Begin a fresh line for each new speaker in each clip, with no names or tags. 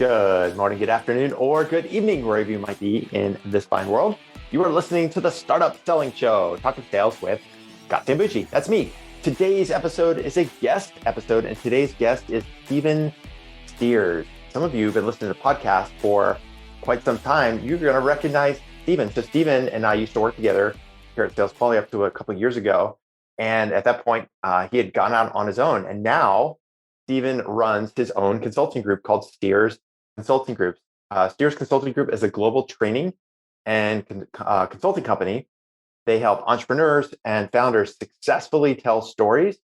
Good morning, good afternoon, or good evening, wherever you might be in this fine world. You are listening to the Startup Selling Show, talking sales with Scott Sambucci. That's me. Today's episode is a guest episode, and today's guest is Stephen Steers. Some of you have been listening to the podcast for quite some time. You're going to recognize Stephen. So Stephen and I used to work together here at Sales Quality up to a couple of years ago. And at that point, he had gone out on his own. And now Stephen runs his own consulting group called Steers Consulting Group. Steers Consulting Group is a global training and consulting company. They help entrepreneurs and founders successfully tell stories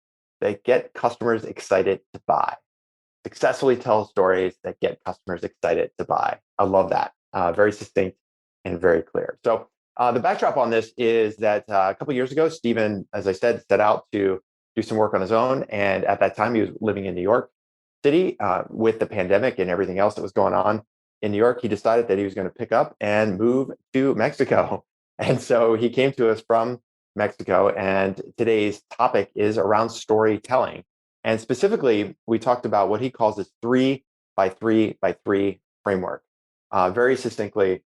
that get customers excited to buy. Successfully tell stories that get customers excited to buy. I love that. Very succinct and very clear. So the backdrop on this is that a couple of years ago, Stephen, as I said, set out to do some work on his own. And at that time, he was living in New York City with the pandemic and everything else that was going on in New York. He decided that he was going to pick up and move to Mexico. And so he came to us from Mexico. And today's topic is around storytelling. And specifically, we talked about what he calls his 3x3x3 framework. Very succinctly,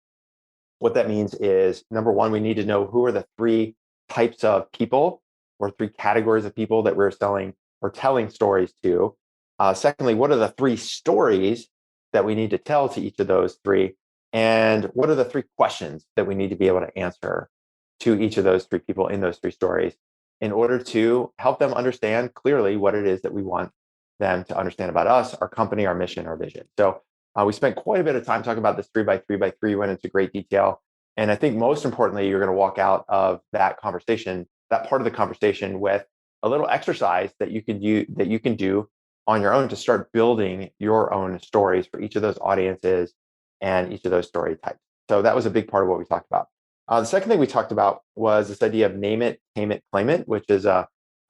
what that means is, number one, we need to know who are the three types of people or three categories of people that we're selling or telling stories to. Secondly, what are the three stories that we need to tell to each of those three? And what are the three questions that we need to be able to answer to each of those three people in those three stories in order to help them understand clearly what it is that we want them to understand about us, our company, our mission, our vision. So we spent quite a bit of time talking about this 3x3x3, went into great detail. And I think most importantly, you're going to walk out of that conversation, that part of the conversation, with a little exercise that you can do on your own to start building your own stories for each of those audiences and each of those story types. So that was a big part of what we talked about. The second thing we talked about was this idea of name it, tame it, claim it, which is a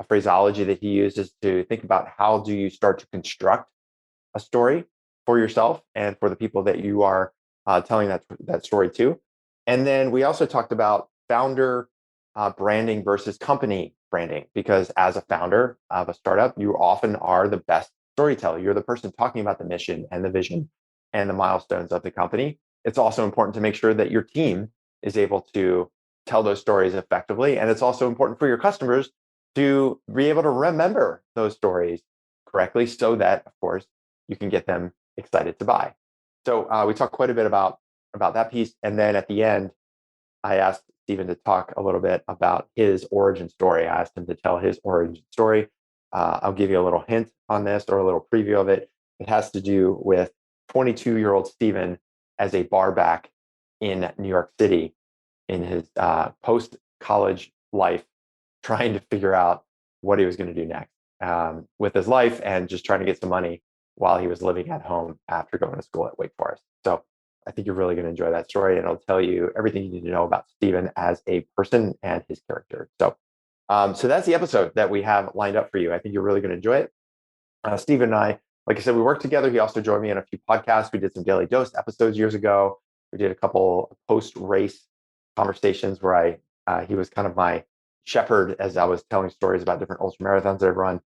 phraseology that he uses to think about how do you start to construct a story for yourself and for the people that you are telling that story to. And then we also talked about founder branding versus company branding, because as a founder of a startup, you often are the best storyteller. You're the person talking about the mission and the vision and the milestones of the company. It's also important to make sure that your team is able to tell those stories effectively. And it's also important for your customers to be able to remember those stories correctly so that, of course, you can get them excited to buy. So we talked quite a bit about that piece. And then at the end, I asked Stephen to talk a little bit about his origin story. I asked him to tell his origin story. I'll give you a little hint on this, or a little preview of it. It has to do with 22-year-old Stephen as a bar back in New York City in his post-college life, trying to figure out what he was going to do next with his life, and just trying to get some money while he was living at home after going to school at Wake Forest. So I think you're really going to enjoy that story, and it'll tell you everything you need to know about Stephen as a person and his character. So that's the episode that we have lined up for you. I think you're really going to enjoy it. Stephen and I, like I said, we worked together. He also joined me on a few podcasts. We did some Daily Dose episodes years ago. We did a couple post-race conversations where he was kind of my shepherd as I was telling stories about different ultra marathons that I've run.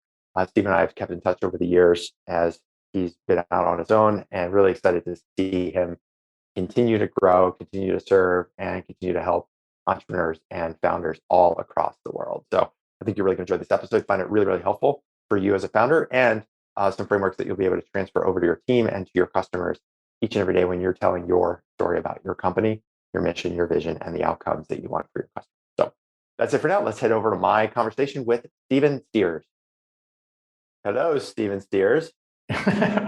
Stephen and I have kept in touch over the years as he's been out on his own, and really excited to see him continue to grow, continue to serve, and continue to help entrepreneurs and founders all across the world. So I think you're really going to enjoy this episode. Find it really, really helpful for you as a founder, and some frameworks that you'll be able to transfer over to your team and to your customers each and every day when you're telling your story about your company, your mission, your vision, and the outcomes that you want for your customers. So that's it for now. Let's head over to my conversation with Stephen Steers. Hello, Stephen Steers.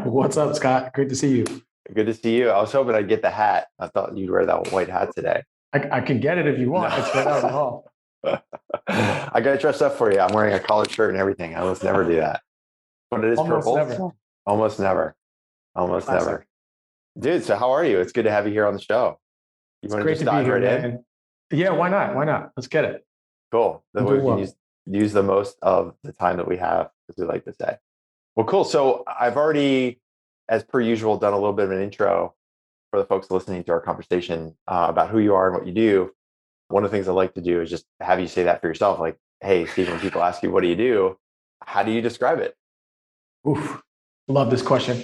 What's up, Scott? Great to see you.
Good to see you. I was hoping I'd get the hat. I thought you'd wear that white hat today.
I can get it if you want. It's right out of the hall.
I got to dress up for you. I'm wearing a collared shirt and everything. I almost never do that. But it is
Almost
purple.
never.
Almost never. Almost
Classic.
never. Dude, so how are you? It's good to have you here on the show. You
It's
want to
great
just
to be
dive
here,
right in?
man. Yeah, why not? Why not? Let's get it.
Cool. Then
I'm
we
doing
can
well.
use the most of the time that we have, as we like to say. Well, cool. So I've already, as per usual, done a little bit of an intro for the folks listening to our conversation about who you are and what you do. One of the things I like to do is just have you say that for yourself. Like, hey, Steve, when people ask you, what do you do? How do you describe it?
Oof. Love this question.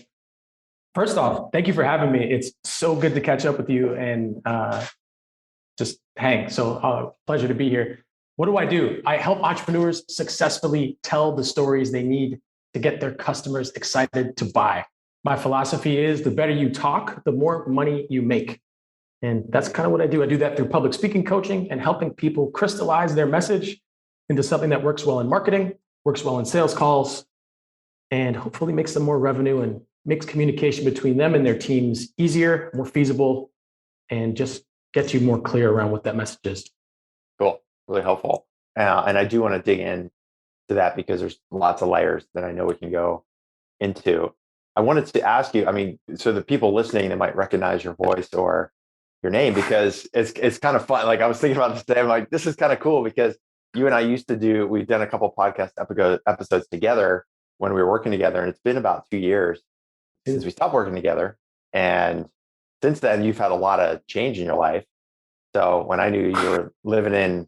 First off, thank you for having me. It's so good to catch up with you and just hang. So, pleasure to be here. What do? I help entrepreneurs successfully tell the stories they need to get their customers excited to buy. My philosophy is the better you talk, the more money you make. And that's kind of what I do. I do that through public speaking coaching and helping people crystallize their message into something that works well in marketing, works well in sales calls, and hopefully makes them more revenue and makes communication between them and their teams easier, more feasible, and just gets you more clear around what that message is.
Cool. Really helpful. And I do want to dig in to that because there's lots of layers that I know we can go into. I wanted to ask you, I mean, so the people listening, they might recognize your voice or your name because it's kind of fun. Like I was thinking about this today. I'm like, this is kind of cool because you and I we've done a couple podcast episodes together when we were working together. And it's been about 2 years since we stopped working together. And since then, you've had a lot of change in your life. So when I knew you were living in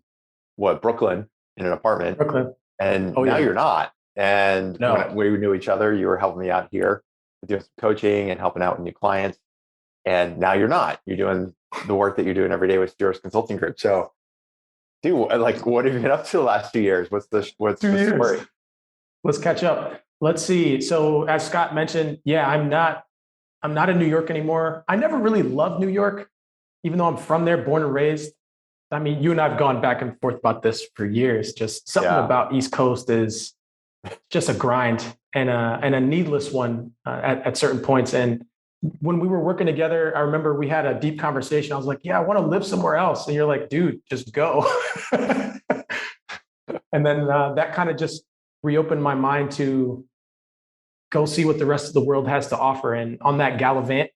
Brooklyn in an apartment, and now you're not. And when we knew each other, you were helping me out here doing some coaching and helping out with new clients. And now you're not. You're doing the work that you're doing every day with Steers Consulting Group. So, dude, like, what have you been up to the last 2 years? What's the story?
Let's catch up. Let's see. So, as Scott mentioned, yeah, I'm not in New York anymore. I never really loved New York, even though I'm from there, born and raised. I mean, you and I've gone back and forth about this for years. Just something about East Coast is just a grind and a needless one at certain points. And when we were working together, I remember we had a deep conversation. I was like, yeah, I want to live somewhere else. And you're like, dude, just go. And then that kind of just reopened my mind to go see what the rest of the world has to offer. And on that Gallivant,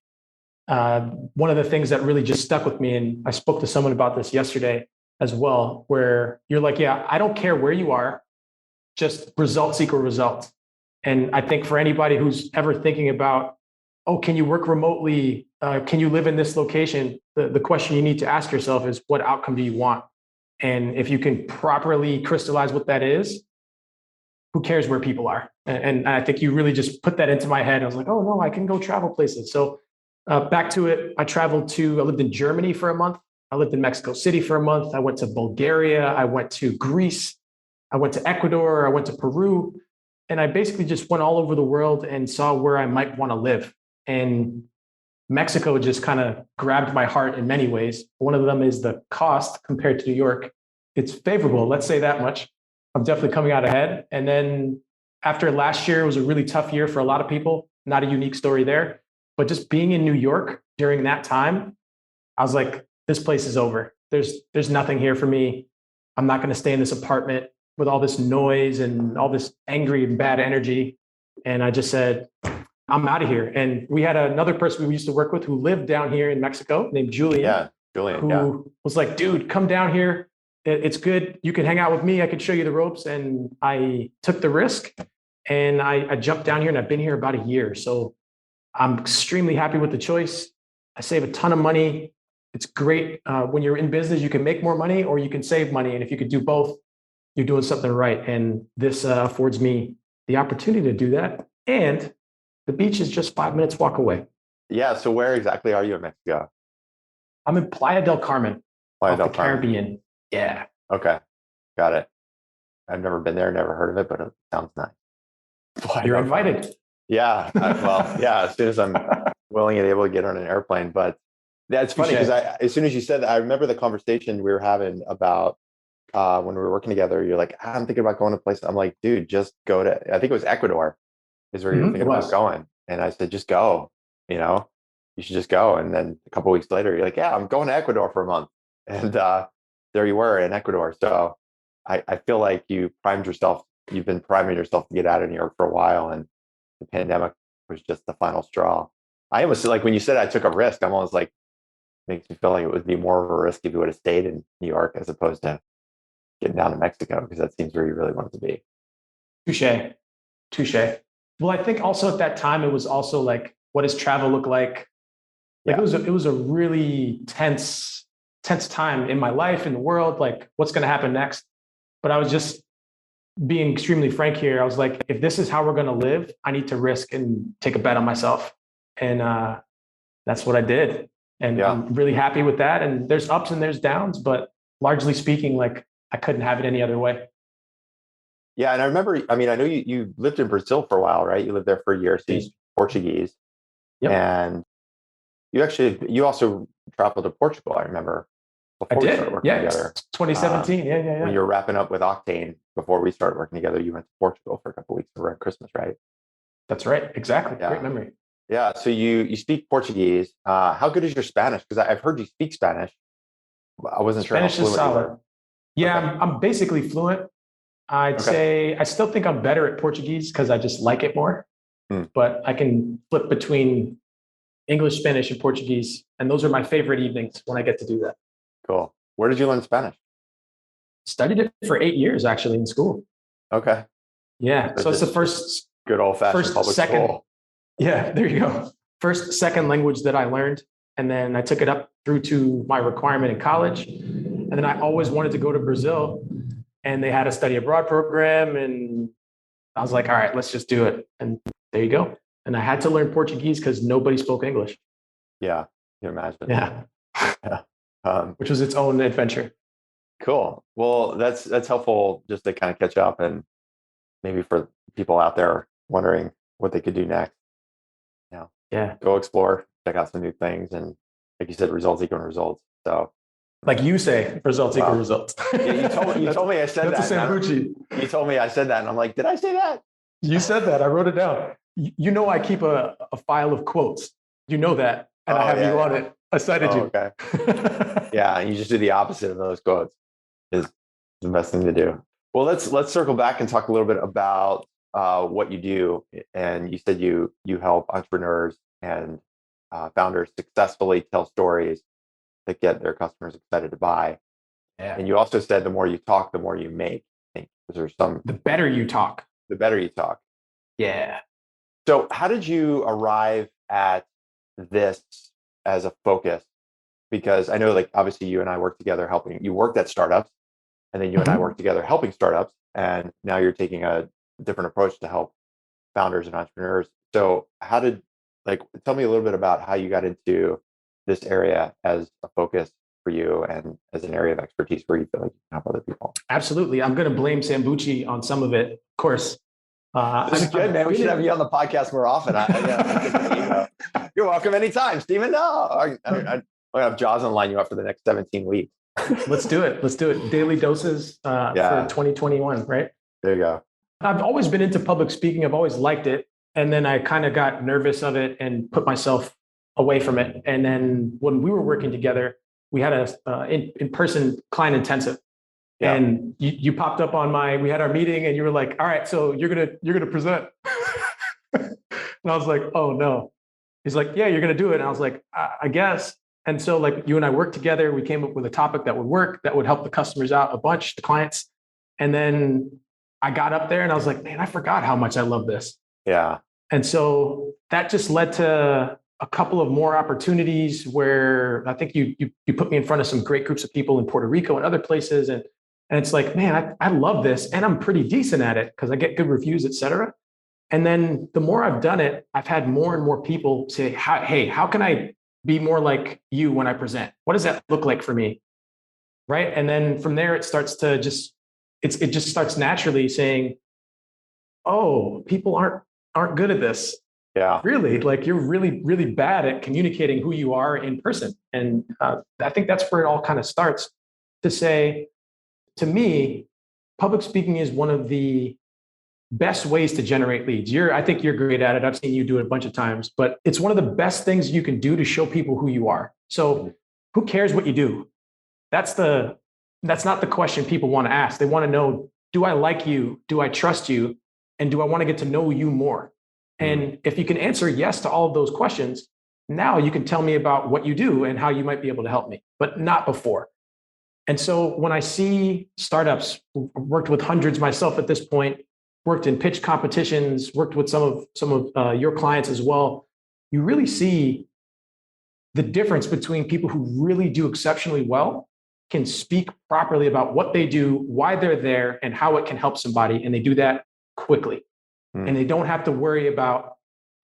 one of the things that really just stuck with me, and I spoke to someone about this yesterday as well, where you're like, yeah, I don't care where you are, just results equal results. And I think for anybody who's ever thinking about, oh, can you work remotely? Can you live in this location? The question you need to ask yourself is, what outcome do you want? And if you can properly crystallize what that is, who cares where people are? And I think you really just put that into my head. I was like, oh no, I can go travel places. So back to it, I lived in Germany for a month. I lived in Mexico City for a month. I went to Bulgaria. I went to Greece. I went to Ecuador. I went to Peru. And I basically just went all over the world and saw where I might want to live. And Mexico just kind of grabbed my heart in many ways. One of them is the cost compared to New York. It's favorable, let's say that much. I'm definitely coming out ahead. And then after last year, it was a really tough year for a lot of people. Not a unique story there, but just being in New York during that time, I was like, this place is over. There's nothing here for me. I'm not going to stay in this apartment with all this noise and all this angry and bad energy. And I just said, I'm out of here. And we had another person we used to work with who lived down here in Mexico named Julian.
Yeah, Julian.
Who was like, dude, come down here. It's good. You can hang out with me. I can show you the ropes. And I took the risk and I jumped down here and I've been here about a year. So I'm extremely happy with the choice. I save a ton of money. It's great. When you're in business, you can make more money or you can save money. And if you could do both, you're doing something right. And this affords me the opportunity to do that. And the beach is just 5 minutes walk away.
Yeah. So where exactly are you in Mexico?
I'm in Playa del Carmen, Caribbean. Yeah.
Okay. Got it. I've never been there, never heard of it, but it sounds nice.
You're invited.
Yeah. As soon as I'm willing and able to get on an airplane. But that's funny because as soon as you said that, I remember the conversation we were having about when we were working together. You're like, I'm thinking about going to a place. I'm like, dude, just go to, I think it was Ecuador is where you're thinking about going. And I said, just go, you should just go. And then a couple of weeks later, you're like, yeah, I'm going to Ecuador for a month. And there you were in Ecuador. So I feel like you've been priming yourself to get out of New York for a while. And the pandemic was just the final straw. I almost like when you said I took a risk, I'm almost like, makes me feel like it would be more of a risk if you would have stayed in New York as opposed to getting down to Mexico, because that seems where you really wanted to be.
Touche. Well, I think also at that time, it was also like, what does travel look like? Like it was a really tense time in my life, in the world, like what's going to happen next? But I was just being extremely frank here. I was like, if this is how we're going to live, I need to risk and take a bet on myself. And that's what I did. And I'm really happy with that. And there's ups and there's downs, but largely speaking, like I couldn't have it any other way.
Yeah. And I remember, I mean, I know you lived in Brazil for a while, right? You lived there for a year, so you speak Portuguese.
Yep.
And you also traveled to Portugal, I remember,
I
before we
did.
started working together.
2017. Yeah.
When you were wrapping up with Octane before we started working together, you went to Portugal for a couple of weeks around Christmas, right?
That's right. Exactly.
Yeah.
Great memory.
Yeah. So you speak Portuguese. How good is your Spanish? Because I've heard you speak Spanish. I wasn't sure how
Spanish is
fluent you
solid.
were.
Yeah,
Okay.
I'm basically fluent. I'd say I still think I'm better at Portuguese because I just like it more. But I can flip between English, Spanish, and Portuguese. And those are my favorite evenings when I get to do that.
Cool. Where did you learn Spanish?
Studied it for 8 years actually in school.
Okay.
Yeah. So it's the first
good old fashioned public school.
Yeah, there you go. First, second language that I learned. And then I took it up through to my requirement in college. And then I always wanted to go to Brazil. And they had a study abroad program. And I was like, all right, let's just do it. And there you go. And I had to learn Portuguese because nobody spoke English.
Yeah, you imagine.
Yeah.
Yeah.
Which was its own adventure.
Cool. Well, that's helpful just to kind of catch up, and maybe for people out there wondering what they could do next.
Yeah.
Go explore, check out some new things, and like you said, results equal results. So,
like you say, results equal results.
Yeah, you told me I said
that's
that.
That's a Sambuchi.
You told me I said that, and I'm like, did I say that?
You said that. I wrote it down. You know, I keep a file of quotes. You know that, and I have you on it. I cited you.
Okay. Yeah, and you just do the opposite of those quotes. Is the best thing to do. Well, let's circle back and talk a little bit about what you do. And you said you help entrepreneurs and founders successfully tell stories that get their customers excited to buy.
Yeah.
And you also said the more you talk, the more you make. I think there's
the better you talk.
The better you talk.
Yeah.
So how did you arrive at this as a focus? Because I know, like, obviously you and I work together helping. You worked at startups, and then you and I work together helping startups, and now you're taking a different approach to help founders and entrepreneurs. So how did, tell me a little bit about how you got into this area as a focus for you and as an area of expertise where you feel like you can help other people.
Absolutely. I'm going to blame Sambuchi on some of it, of course.
This is good, man. We should have you on the podcast more often. You're welcome anytime, Steven. No, I'm going to have Jaws and line you up for the next 17 weeks.
Let's do it. Let's do it. Daily doses for 2021, right?
There you go.
I've always been into public speaking. I've always liked it. And then I kind of got nervous of it and put myself away from it. And then when we were working together, we had a in-person client intensive. Yeah. And you popped up on we had our meeting and you were like, all right, so you're going to present. And I was like, oh no. He's like, yeah, you're going to do it. And I was like, I guess. And so like you and I worked together, we came up with a topic that would work, that would help the customers out a bunch, the clients. And then I got up there and I was like, man, I forgot how much I love this.
Yeah.
And so that just led to a couple of more opportunities where I think you put me in front of some great groups of people in Puerto Rico and other places. And it's like, man, I love this. And I'm pretty decent at it because I get good reviews, et cetera. And then the more I've done it, I've had more and more people say, hey, how can I be more like you when I present? What does that look like for me? Right. And then from there, it starts to it just starts naturally saying, oh, people aren't good at this.
Yeah.
Really? Like you're really, really bad at communicating who you are in person. And I think that's where it all kind of starts to say, to me, public speaking is one of the best ways to generate leads. I think you're great at it. I've seen you do it a bunch of times, but it's one of the best things you can do to show people who you are. So who cares what you do? That's not the question people want to ask. They want to know, do I like you? Do I trust you? And do I want to get to know you more? And if you can answer yes to all of those questions, now you can tell me about what you do and how you might be able to help me, but not before. And so when I see startups, worked with hundreds myself at this point, worked in pitch competitions, worked with some of your clients as well, you really see the difference between people who really do exceptionally well, can speak properly about what they do, why they're there, and how it can help somebody. And they do that quickly. And they don't have to worry about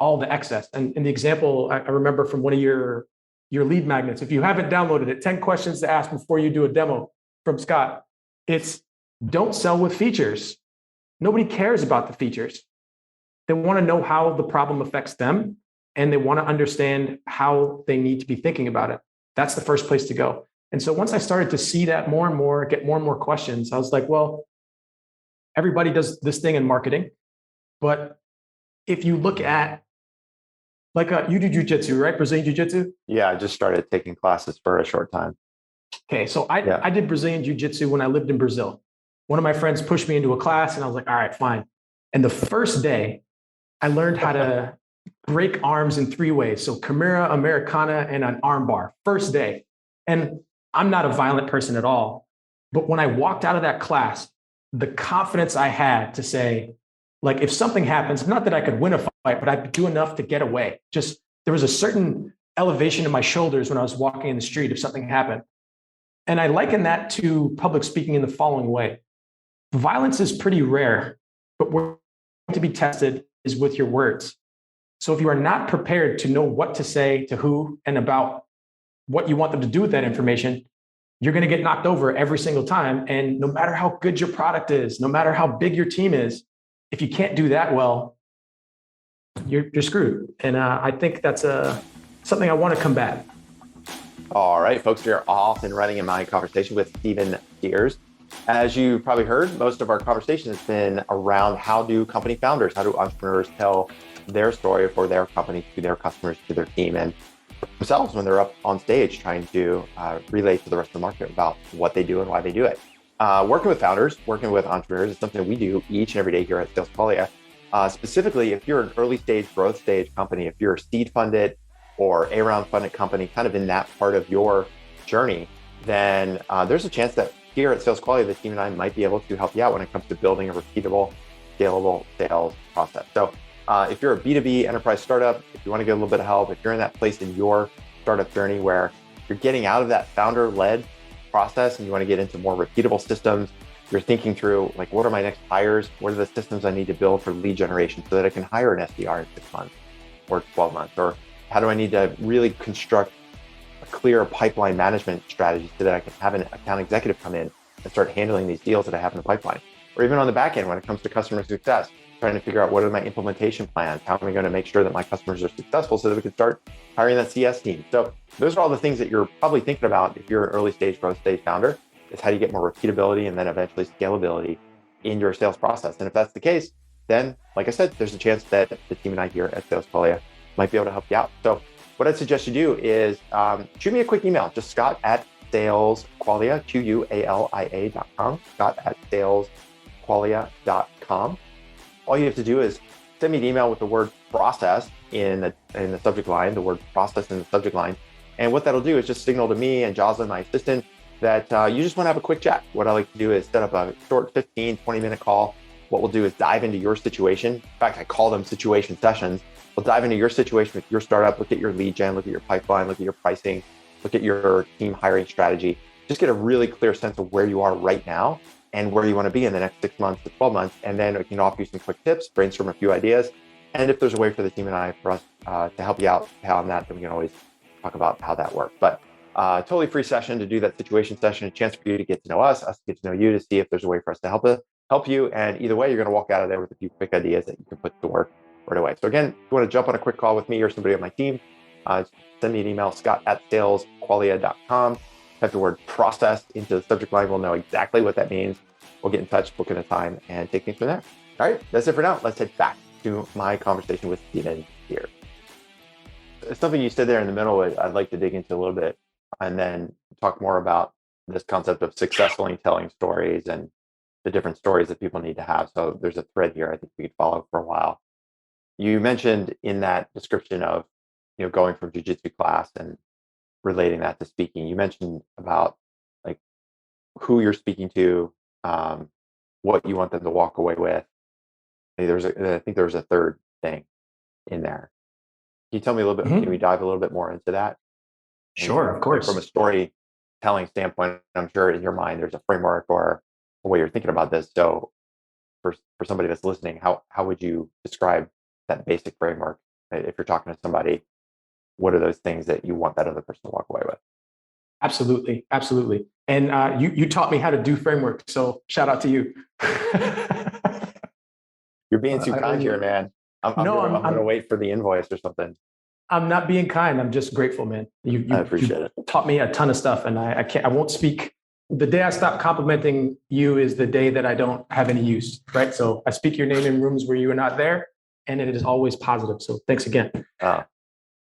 all the excess. And the example I remember from one of your lead magnets, if you haven't downloaded it, 10 questions to ask before you do a demo from Scott, it's don't sell with features. Nobody cares about the features. They want to know how the problem affects them, and they want to understand how they need to be thinking about it. That's the first place to go. And so once I started to see that more and more, get more and more questions, I was like, well, everybody does this thing in marketing. But if you look at, like, you do jujitsu, right? Brazilian jiu-jitsu?
Yeah, I just started taking classes for a short time.
Okay, so I did Brazilian jiu-jitsu when I lived in Brazil. One of my friends pushed me into a class, and I was like, all right, fine. And the first day, I learned how to break arms in 3 ways. So Chimera, Americana, and an arm bar. First day. And I'm not a violent person at all. But when I walked out of that class, the confidence I had to say, like, if something happens, not that I could win a fight, but I'd do enough to get away. Just there was a certain elevation in my shoulders when I was walking in the street if something happened. And I liken that to public speaking in the following way. Violence is pretty rare, but what's going to be tested is with your words. So if you are not prepared to know what to say to who and about what you want them to do with that information, you're going to get knocked over every single time. And no matter how good your product is, no matter how big your team is, if you can't do that well, you're screwed. And I think that's something I want to combat.
All right, folks, we are off and running in my conversation with Stephen Sears. As you probably heard, most of our conversation has been around how do company founders, how do entrepreneurs tell their story for their company to their customers, to their team, and themselves when they're up on stage trying to relay to the rest of the market about what they do and why they do it. Working with founders, working with entrepreneurs is something we do each and every day here at Sales Qualia. Specifically, if you're an early stage, growth stage company, if you're a seed funded or A round funded company, kind of in that part of your journey, then there's a chance that here at Sales Qualia, the team and I might be able to help you out when it comes to building a repeatable, scalable sales process. So if you're a B2B enterprise startup, if you want to get a little bit of help, if you're in that place in your startup journey where you're getting out of that founder-led process and you want to get into more repeatable systems, you're thinking through, like, what are my next hires? What are the systems I need to build for lead generation so that I can hire an SDR in 6 months or 12 months? Or how do I need to really construct a clear pipeline management strategy so that I can have an account executive come in and start handling these deals that I have in the pipeline? Or even on the back end, when it comes to customer success, trying to figure out what are my implementation plans? How am I going to make sure that my customers are successful so that we can start hiring that CS team? So those are all the things that you're probably thinking about if you're an early stage, growth stage founder, is how do you get more repeatability and then eventually scalability in your sales process. And if that's the case, then, like I said, there's a chance that the team and I here at Sales Qualia might be able to help you out. So what I'd suggest you do is shoot me a quick email, just Scott@salesqualia, Qualia.com, Scott@salesqualia.com. All you have to do is send me an email with the word process in the subject line, the word process in the subject line. And what that'll do is just signal to me and Jocelyn, my assistant, that you just want to have a quick chat. What I like to do is set up a short 15, 20-minute call. What we'll do is dive into your situation. In fact, I call them situation sessions. We'll dive into your situation with your startup, look at your lead gen, look at your pipeline, look at your pricing, look at your team hiring strategy. Just get a really clear sense of where you are right now and where you want to be in the next 6 months to 12 months. And then we can offer you some quick tips, brainstorm a few ideas. And if there's a way for the team and I, for us to help you out on that, then we can always talk about how that works. But totally free session to do that situation session, a chance for you to get to know us to get to know you, to see if there's a way for us to help you. And either way, you're going to walk out of there with a few quick ideas that you can put to work right away. So again, if you want to jump on a quick call with me or somebody on my team, send me an email, Scott@salesqualia.com. Type the word process into the subject line. We'll know exactly what that means. We'll get in touch, book in a time, and take things from there. All right, that's it for now. Let's head back to my conversation with Stephen here. Something you said there in the middle, I'd like to dig into a little bit and then talk more about this concept of successfully telling stories and the different stories that people need to have. So there's a thread here I think we could follow for a while. You mentioned in that description of, going from jiu-jitsu class and relating that to speaking, you mentioned about, like, who you're speaking to, what you want them to walk away with. I think there was a third thing in there. Can you tell me a little bit? Can we dive a little bit more into that?
Sure, of course.
From a storytelling standpoint, I'm sure in your mind there's a framework or a way you're thinking about this. So for somebody that's listening, how would you describe that basic framework If you're talking to somebody, what are those things that you want that other person to walk away with?
Absolutely. Absolutely. And you taught me how to do framework. So shout out to you.
You're being too kind here, man. I'm
No,
gonna wait for the invoice or something.
I'm not being kind. I'm just grateful, man.
I appreciate it.
Taught me a ton of stuff, and I won't speak. The day I stop complimenting you is the day that I don't have any use, right? So I speak your name in rooms where you are not there, and it is always positive. So thanks again.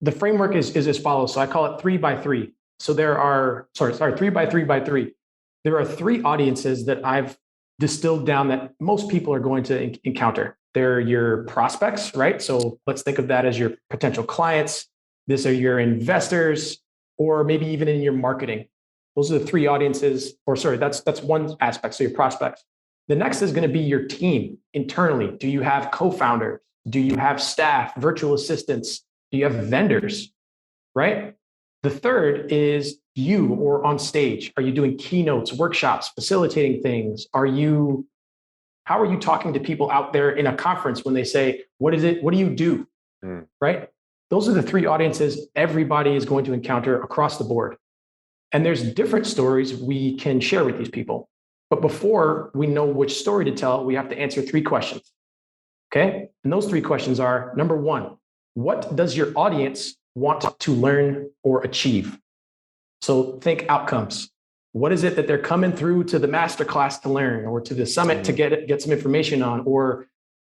The framework is as follows. So I call it 3 by 3. So there are, 3 by 3 by 3. There are 3 audiences that I've distilled down that most people are going to encounter. They're your prospects, right? So let's think of that as your potential clients. These are your investors, or maybe even in your marketing. Those are the 3 audiences, that's one aspect. So your prospects. The next is going to be your team internally. Do you have co-founders? Do you have staff, virtual assistants? Do you have vendors, right? The third is you, or on stage. Are you doing keynotes, workshops, facilitating things? How are you talking to people out there in a conference when they say, what is it? What do you do? Right? Those are the 3 audiences everybody is going to encounter across the board. And there's different stories we can share with these people. But before we know which story to tell, we have to answer 3 questions. Okay? And those 3 questions are, number 1, what does your audience want to learn or achieve? So think outcomes. What is it that they're coming through to the masterclass to learn, or to the summit to get some information on? Or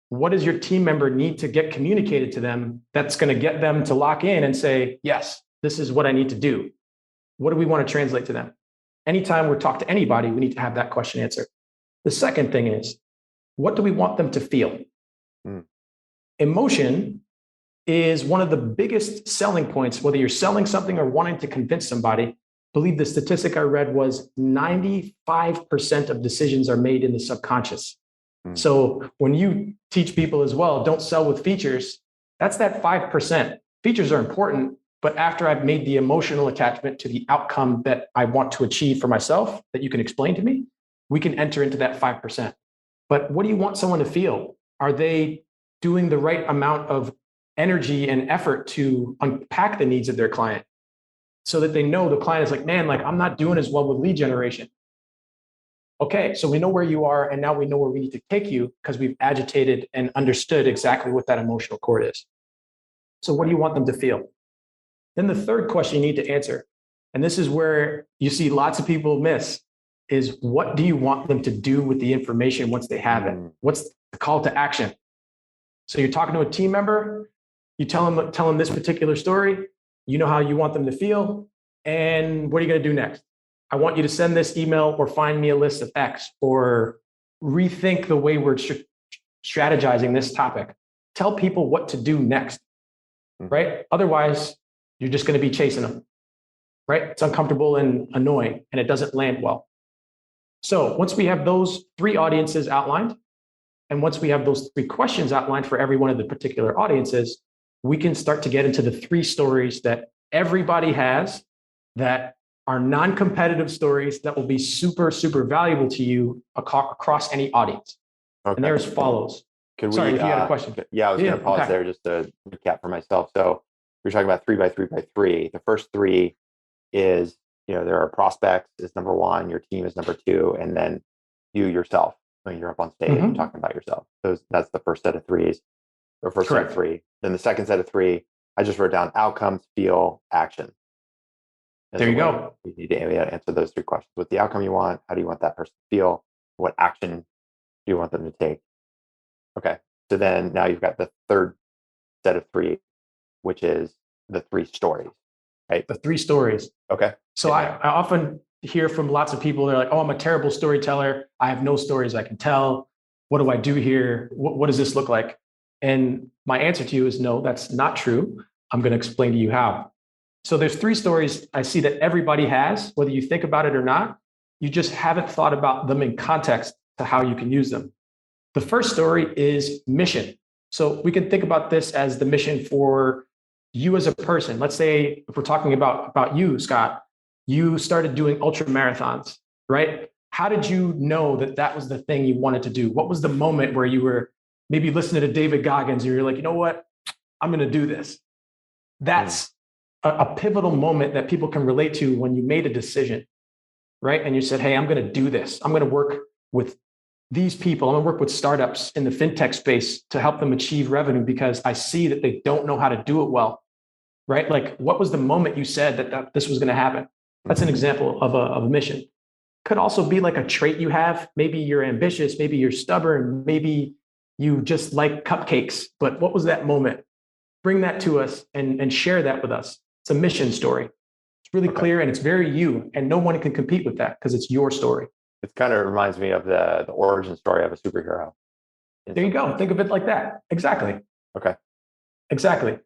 what does your team member need to get communicated to them that's going to get them to lock in and say, yes, this is what I need to do? What do we want to translate to them? Anytime we talk to anybody, we need to have that question answered. The second thing is, what do we want them to feel? Emotion is one of the biggest selling points, whether you're selling something or wanting to convince somebody. I believe the statistic I read was 95% of decisions are made in the subconscious. So when you teach people as well, don't sell with features, that's that 5%. Features are important, but after I've made the emotional attachment to the outcome that I want to achieve for myself, that you can explain to me, we can enter into that 5%. But what do you want someone to feel? Are they doing the right amount of energy and effort to unpack the needs of their client, so that they know the client is like, man, like I'm not doing as well with lead generation. Okay, so we know where you are, and now we know where we need to take you, because we've agitated and understood exactly what that emotional core is. So what do you want them to feel? Then the third question you need to answer, and this is where you see lots of people miss, is what do you want them to do with the information once they have it? What's the call to action? So you're talking to a team member, you tell them this particular story, you know how you want them to feel, and what are you going to do next? I want you to send this email, or find me a list of X, or rethink the way we're strategizing this topic. Tell people what to do next, right? Otherwise, you're just going to be chasing them, right? It's uncomfortable and annoying, and it doesn't land well. So once we have those 3 audiences outlined, and once we have those 3 questions outlined for every one of the particular audiences, we can start to get into the 3 stories that everybody has, that are non-competitive stories that will be super, super valuable to you across any audience. Okay. And they're as follows. Sorry, if you had a question.
Yeah, I was going to pause there just to recap for myself. So we're talking about 3 by 3 by 3. The first 3 is, there are prospects is number 1, your team is number 2, and then you yourself, when you're up on stage and talking about yourself. That's the first set of 3s, or first set of 3. Then the second set of 3, I just wrote down outcomes, feel, action.
There you go.
You need to answer those 3 questions. What's the outcome you want? How do you want that person to feel? What action do you want them to take? Okay. So then now you've got the third set of 3, which is the 3 stories, right?
The 3 stories.
Okay.
So I often hear from lots of people, they're like, oh, I'm a terrible storyteller. I have no stories I can tell. What do I do here? What does this look like? And my answer to you is no, that's not true. I'm going to explain to you how. So there's 3 stories I see that everybody has, whether you think about it or not. You just haven't thought about them in context to how you can use them. The first story is mission. So we can think about this as the mission for you as a person. Let's say if we're talking about you, Scott, you started doing ultra marathons, right? How did you know that that was the thing you wanted to do? What was the moment where you were maybe listening to David Goggins and you're like, you know what? I'm going to do this.
Mm.
That's a pivotal moment that people can relate to when you made a decision, right? And you said, hey, I'm going to do this. I'm going to work with these people. I'm going to work with startups in the fintech space to help them achieve revenue because I see that they don't know how to do it well, right? Like, what was the moment you said that this was going to happen? That's an example of a mission. Could also be like a trait you have. Maybe you're ambitious, maybe you're stubborn, maybe you just like cupcakes. But what was that moment? Bring that to us and share that with us. It's a mission story. It's really clear and it's very you, and no one can compete with that because it's your story.
It kind of reminds me of the origin story of a superhero.
There you go. Think of it like that. Exactly.
Okay.
Exactly.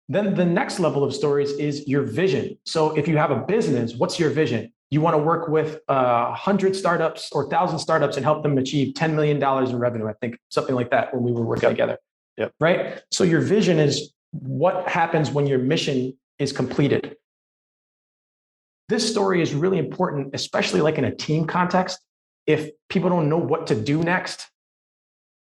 Then the next level of stories is your vision. So if you have a business, what's your vision? You want to work with 100 startups or 1,000 startups and help them achieve $10 million in revenue. I think something like that when we were working together.
Yep.
Right. So your vision is what happens when your mission is completed. This story is really important, especially like in a team context. If people don't know what to do next,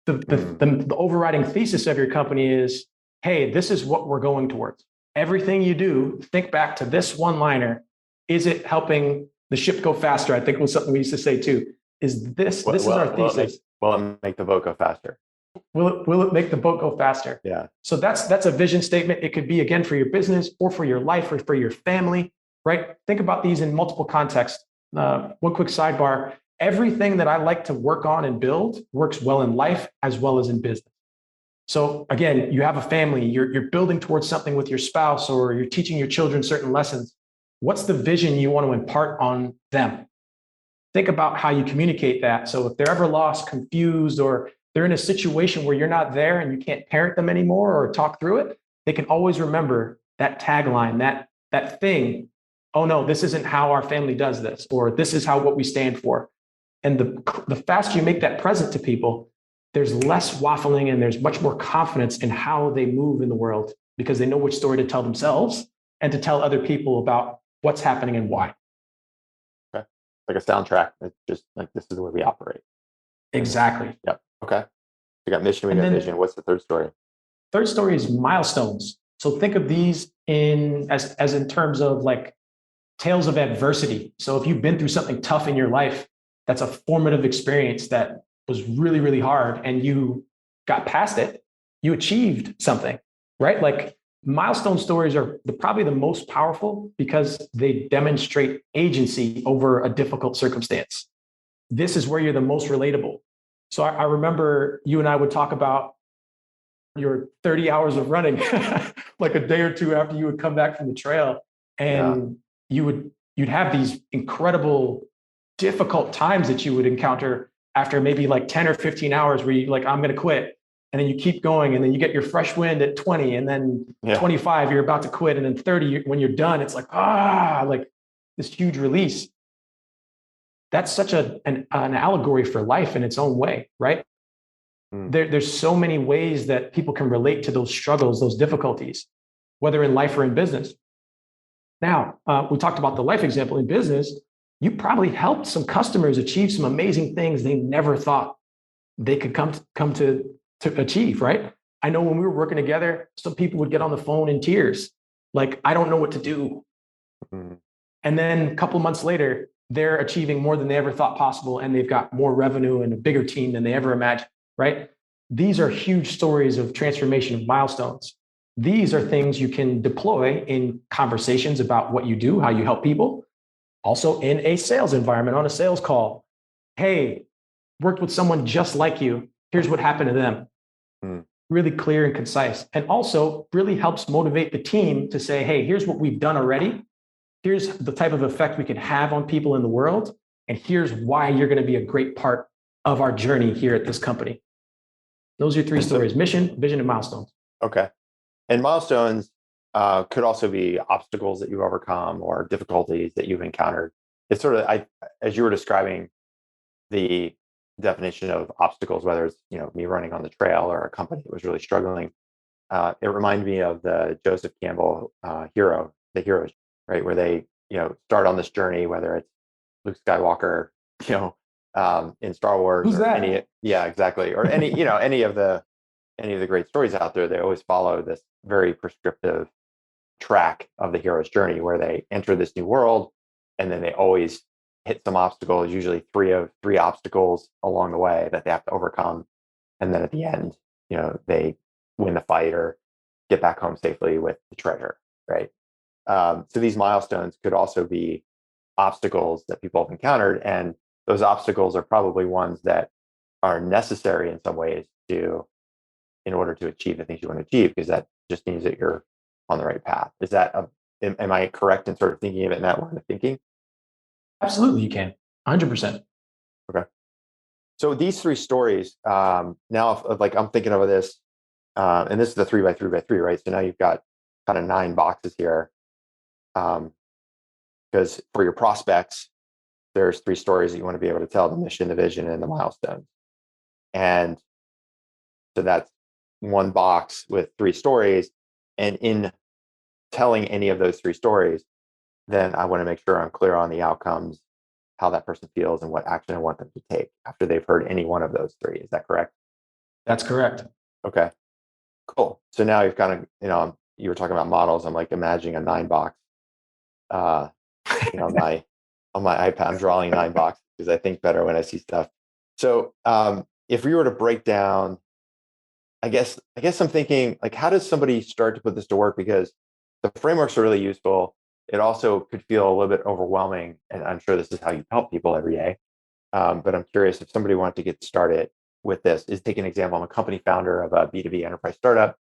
the overriding thesis of your company is, hey, this is what we're going towards. Everything you do, think back to this one-liner. Is it helping the ship go faster? I think it was something we used to say too. This is our thesis.
Will it make the boat go faster?
Will it make the boat go faster?
Yeah.
So that's a vision statement. It could be, again, for your business or for your life or for your family, right? Think about these in multiple contexts. One quick sidebar. Everything that I like to work on and build works well in life as well as in business. So again, you have a family, you're building towards something with your spouse, or you're teaching your children certain lessons. What's the vision you want to impart on them? Think about how you communicate that. So if they're ever lost, confused, or they're in a situation where you're not there and you can't parent them anymore or talk through it, they can always remember that tagline, that thing. Oh no, this isn't how our family does this, or this is what we stand for. And the faster you make that present to people, there's less waffling and there's much more confidence in how they move in the world because they know which story to tell themselves and to tell other people about what's happening and why.
Okay. Like a soundtrack. It's just like, this is the way we operate.
Exactly.
Yep. Okay. We got mission, we got vision. What's the third story?
Third story is milestones. So think of these as in terms of like tales of adversity. So if you've been through something tough in your life, that's a formative experience that was really, really hard and you got past it, you achieved something, right? Like milestone stories are probably the most powerful because they demonstrate agency over a difficult circumstance. This is where you're the most relatable. So I remember you and I would talk about your 30 hours of running, like a day or two after you would come back from the trail, and you'd have these incredible, difficult times that you would encounter after maybe like 10 or 15 hours where you like, I'm going to quit. And then you keep going and then you get your fresh wind at 20 and then 25, you're about to quit. And then 30, when you're done, it's like, like this huge release. That's such an allegory for life in its own way, right? There's so many ways that people can relate to those struggles, those difficulties, whether in life or in business. Now, we talked about the life example in business. You probably helped some customers achieve some amazing things they never thought they could come to achieve, right? I know when we were working together, some people would get on the phone in tears, like, I don't know what to do. And then a couple of months later, they're achieving more than they ever thought possible, and they've got more revenue and a bigger team than they ever imagined, right? These are huge stories of transformation, of milestones. These are things you can deploy in conversations about what you do, how you help people. Also in a sales environment, on a sales call. Hey, worked with someone just like you. Here's what happened to them. Really clear and concise. And also really helps motivate the team to say, hey, here's what we've done already. Here's the type of effect we can have on people in the world. And here's why you're going to be a great part of our journey here at this company. Those are your three stories: mission, vision, and milestones.
Okay. And milestones could also be obstacles that you've overcome or difficulties that you've encountered. It's sort of, as you were describing the definition of obstacles, whether it's me running on the trail or a company that was really struggling, it reminded me of the Joseph Campbell hero, the heroes, right, where they start on this journey, whether it's Luke Skywalker, in Star Wars.
Who's that?
Exactly, or any any of the great stories out there. They always follow this very prescriptive track of the hero's journey where they enter this new world and then they always hit some obstacles, usually three obstacles along the way that they have to overcome. And then at the end, they win the fight or get back home safely with the treasure, right? So these milestones could also be obstacles that people have encountered. And those obstacles are probably ones that are necessary in some ways in order to achieve the things you want to achieve, because that just means that you're on the right path. Am I correct in sort of thinking of it in that line of thinking?
Absolutely, you can. 100%.
Okay. So these three stories, now like I'm thinking of this, and this is the 3x3x3, right? So now you've got kind of 9 boxes here. Because for your prospects, there's 3 stories that you want to be able to tell: the mission, the vision, and the milestones. And so that's one box with 3 stories. And in telling any of those 3 stories, then I want to make sure I'm clear on the outcomes, how that person feels, and what action I want them to take after they've heard any one of those 3. Is that correct?
That's correct.
Okay, cool. So now you've kind of, you were talking about models. I'm like imagining a 9 box on my iPad. I'm drawing 9 boxes because I think better when I see stuff. So if we were to break down, I guess I'm thinking, like, how does somebody start to put this to work? Because the frameworks are really useful. It also could feel a little bit overwhelming, and I'm sure this is how you help people every day. But I'm curious if somebody wanted to get started with this. Is take an example. I'm a company founder of a B2B enterprise startup,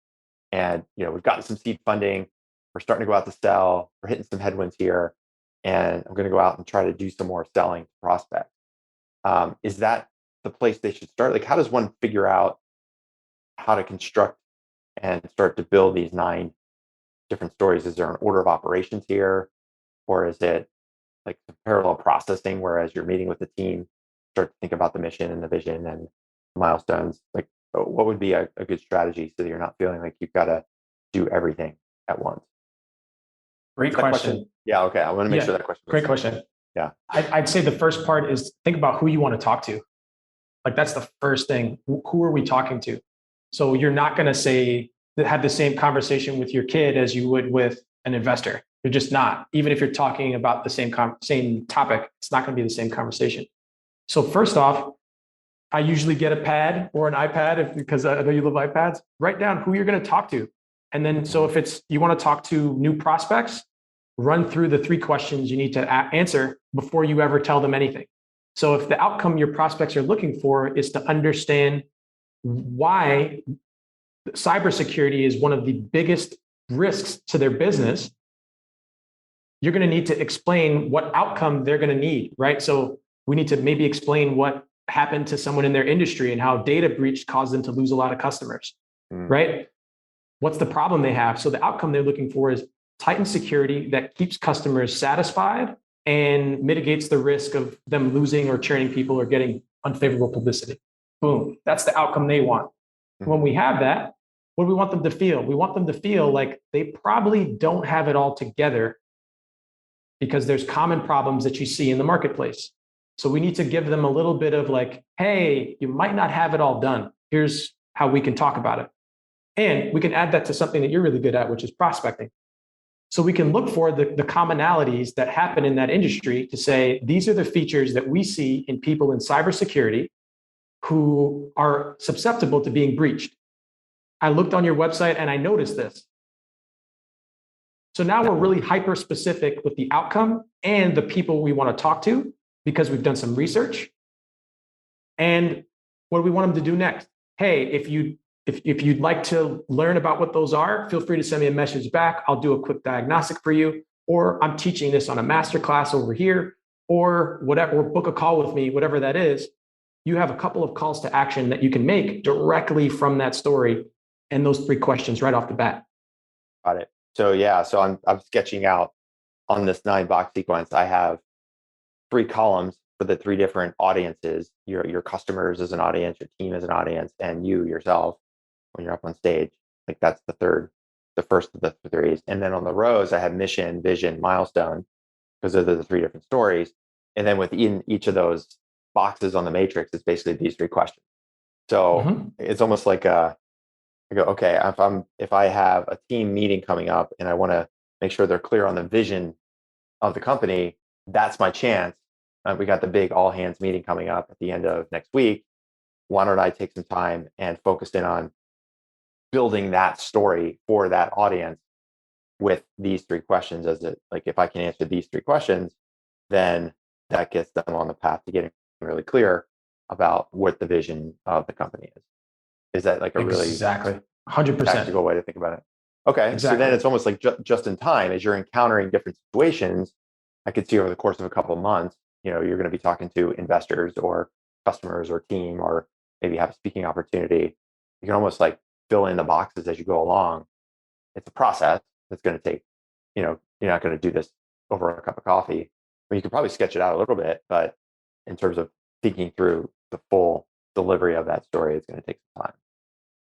and we've gotten some seed funding. We're starting to go out to sell. We're hitting some headwinds here, and I'm going to go out and try to do some more selling to prospects. Is that the place they should start? Like, how does one figure out how to construct and start to build these 9 different stories? Is there an order of operations here, or is it like parallel processing, whereas you're meeting with the team, start to think about the mission and the vision and milestones? Like, what would be a good strategy so that you're not feeling like you've got to do everything at once?
Great question.
Yeah, okay. I want to make sure that question.
Great question.
Yeah.
I'd say the first part is think about who you want to talk to. Like, that's the first thing. Who are we talking to? So you're not going to have the same conversation with your kid as you would with an investor. You're just not. Even if you're talking about the same topic, it's not going to be the same conversation. So first off, I usually get a pad or an iPad because I know you love iPads. Write down who you're going to talk to. And then, so if it's you want to talk to new prospects, run through the 3 questions you need to answer before you ever tell them anything. So if the outcome your prospects are looking for is to understand why cybersecurity is one of the biggest risks to their business, you're going to need to explain what outcome they're going to need, right? So we need to maybe explain what happened to someone in their industry and how data breach caused them to lose a lot of customers, right? What's the problem they have? So the outcome they're looking for is tightened security that keeps customers satisfied and mitigates the risk of them losing or churning people or getting unfavorable publicity. Boom. That's the outcome they want. When we have that, what do we want them to feel? We want them to feel like they probably don't have it all together because there's common problems that you see in the marketplace. So we need to give them a little bit of like, hey, you might not have it all done. Here's how we can talk about it. And we can add that to something that you're really good at, which is prospecting. So we can look for the commonalities that happen in that industry to say, these are the features that we see in people in cybersecurity who are susceptible to being breached. I looked on your website and I noticed this. So now we're really hyper specific with the outcome and the people we want to talk to because we've done some research. And what do we want them to do next? Hey, if you'd like to learn about what those are, feel free to send me a message back. I'll do a quick diagnostic for you, or I'm teaching this on a masterclass over here, or whatever, or book a call with me, whatever that is. You have a couple of calls to action that you can make directly from that story and those 3 questions right off the bat.
Got it. So yeah, so I'm sketching out on this 9 box sequence. I have 3 columns for the 3 different audiences: your customers as an audience, your team as an audience, and you yourself when you're up on stage. Like, that's the first of the 3s. And then on the rows, I have mission, vision, milestone, because those are the 3 different stories. And then within each of those boxes on the matrix, it's basically these 3 questions. So it's almost like I go, okay, if I have a team meeting coming up and I want to make sure they're clear on the vision of the company, that's my chance. We got the big all hands meeting coming up at the end of next week. Why don't I take some time and focus in on building that story for that audience with these three questions? As it, like, if I can answer these three questions, then that gets them on the path to getting really clear about what the vision of the company is. Is that like a really
Exactly. 100%.
tactical way to think about it? Okay. So then
Exactly.
it's almost like just in time as you're encountering different situations. I could see over the course of a couple of months, you're going to be talking to investors or customers or team, or maybe have a speaking opportunity. You can almost like fill in the boxes as you go along. It's a process that's going to take, you're not going to do this over a cup of coffee. I mean, you could probably sketch it out a little bit, but in terms of thinking through the full delivery of that story, it's going to take some time.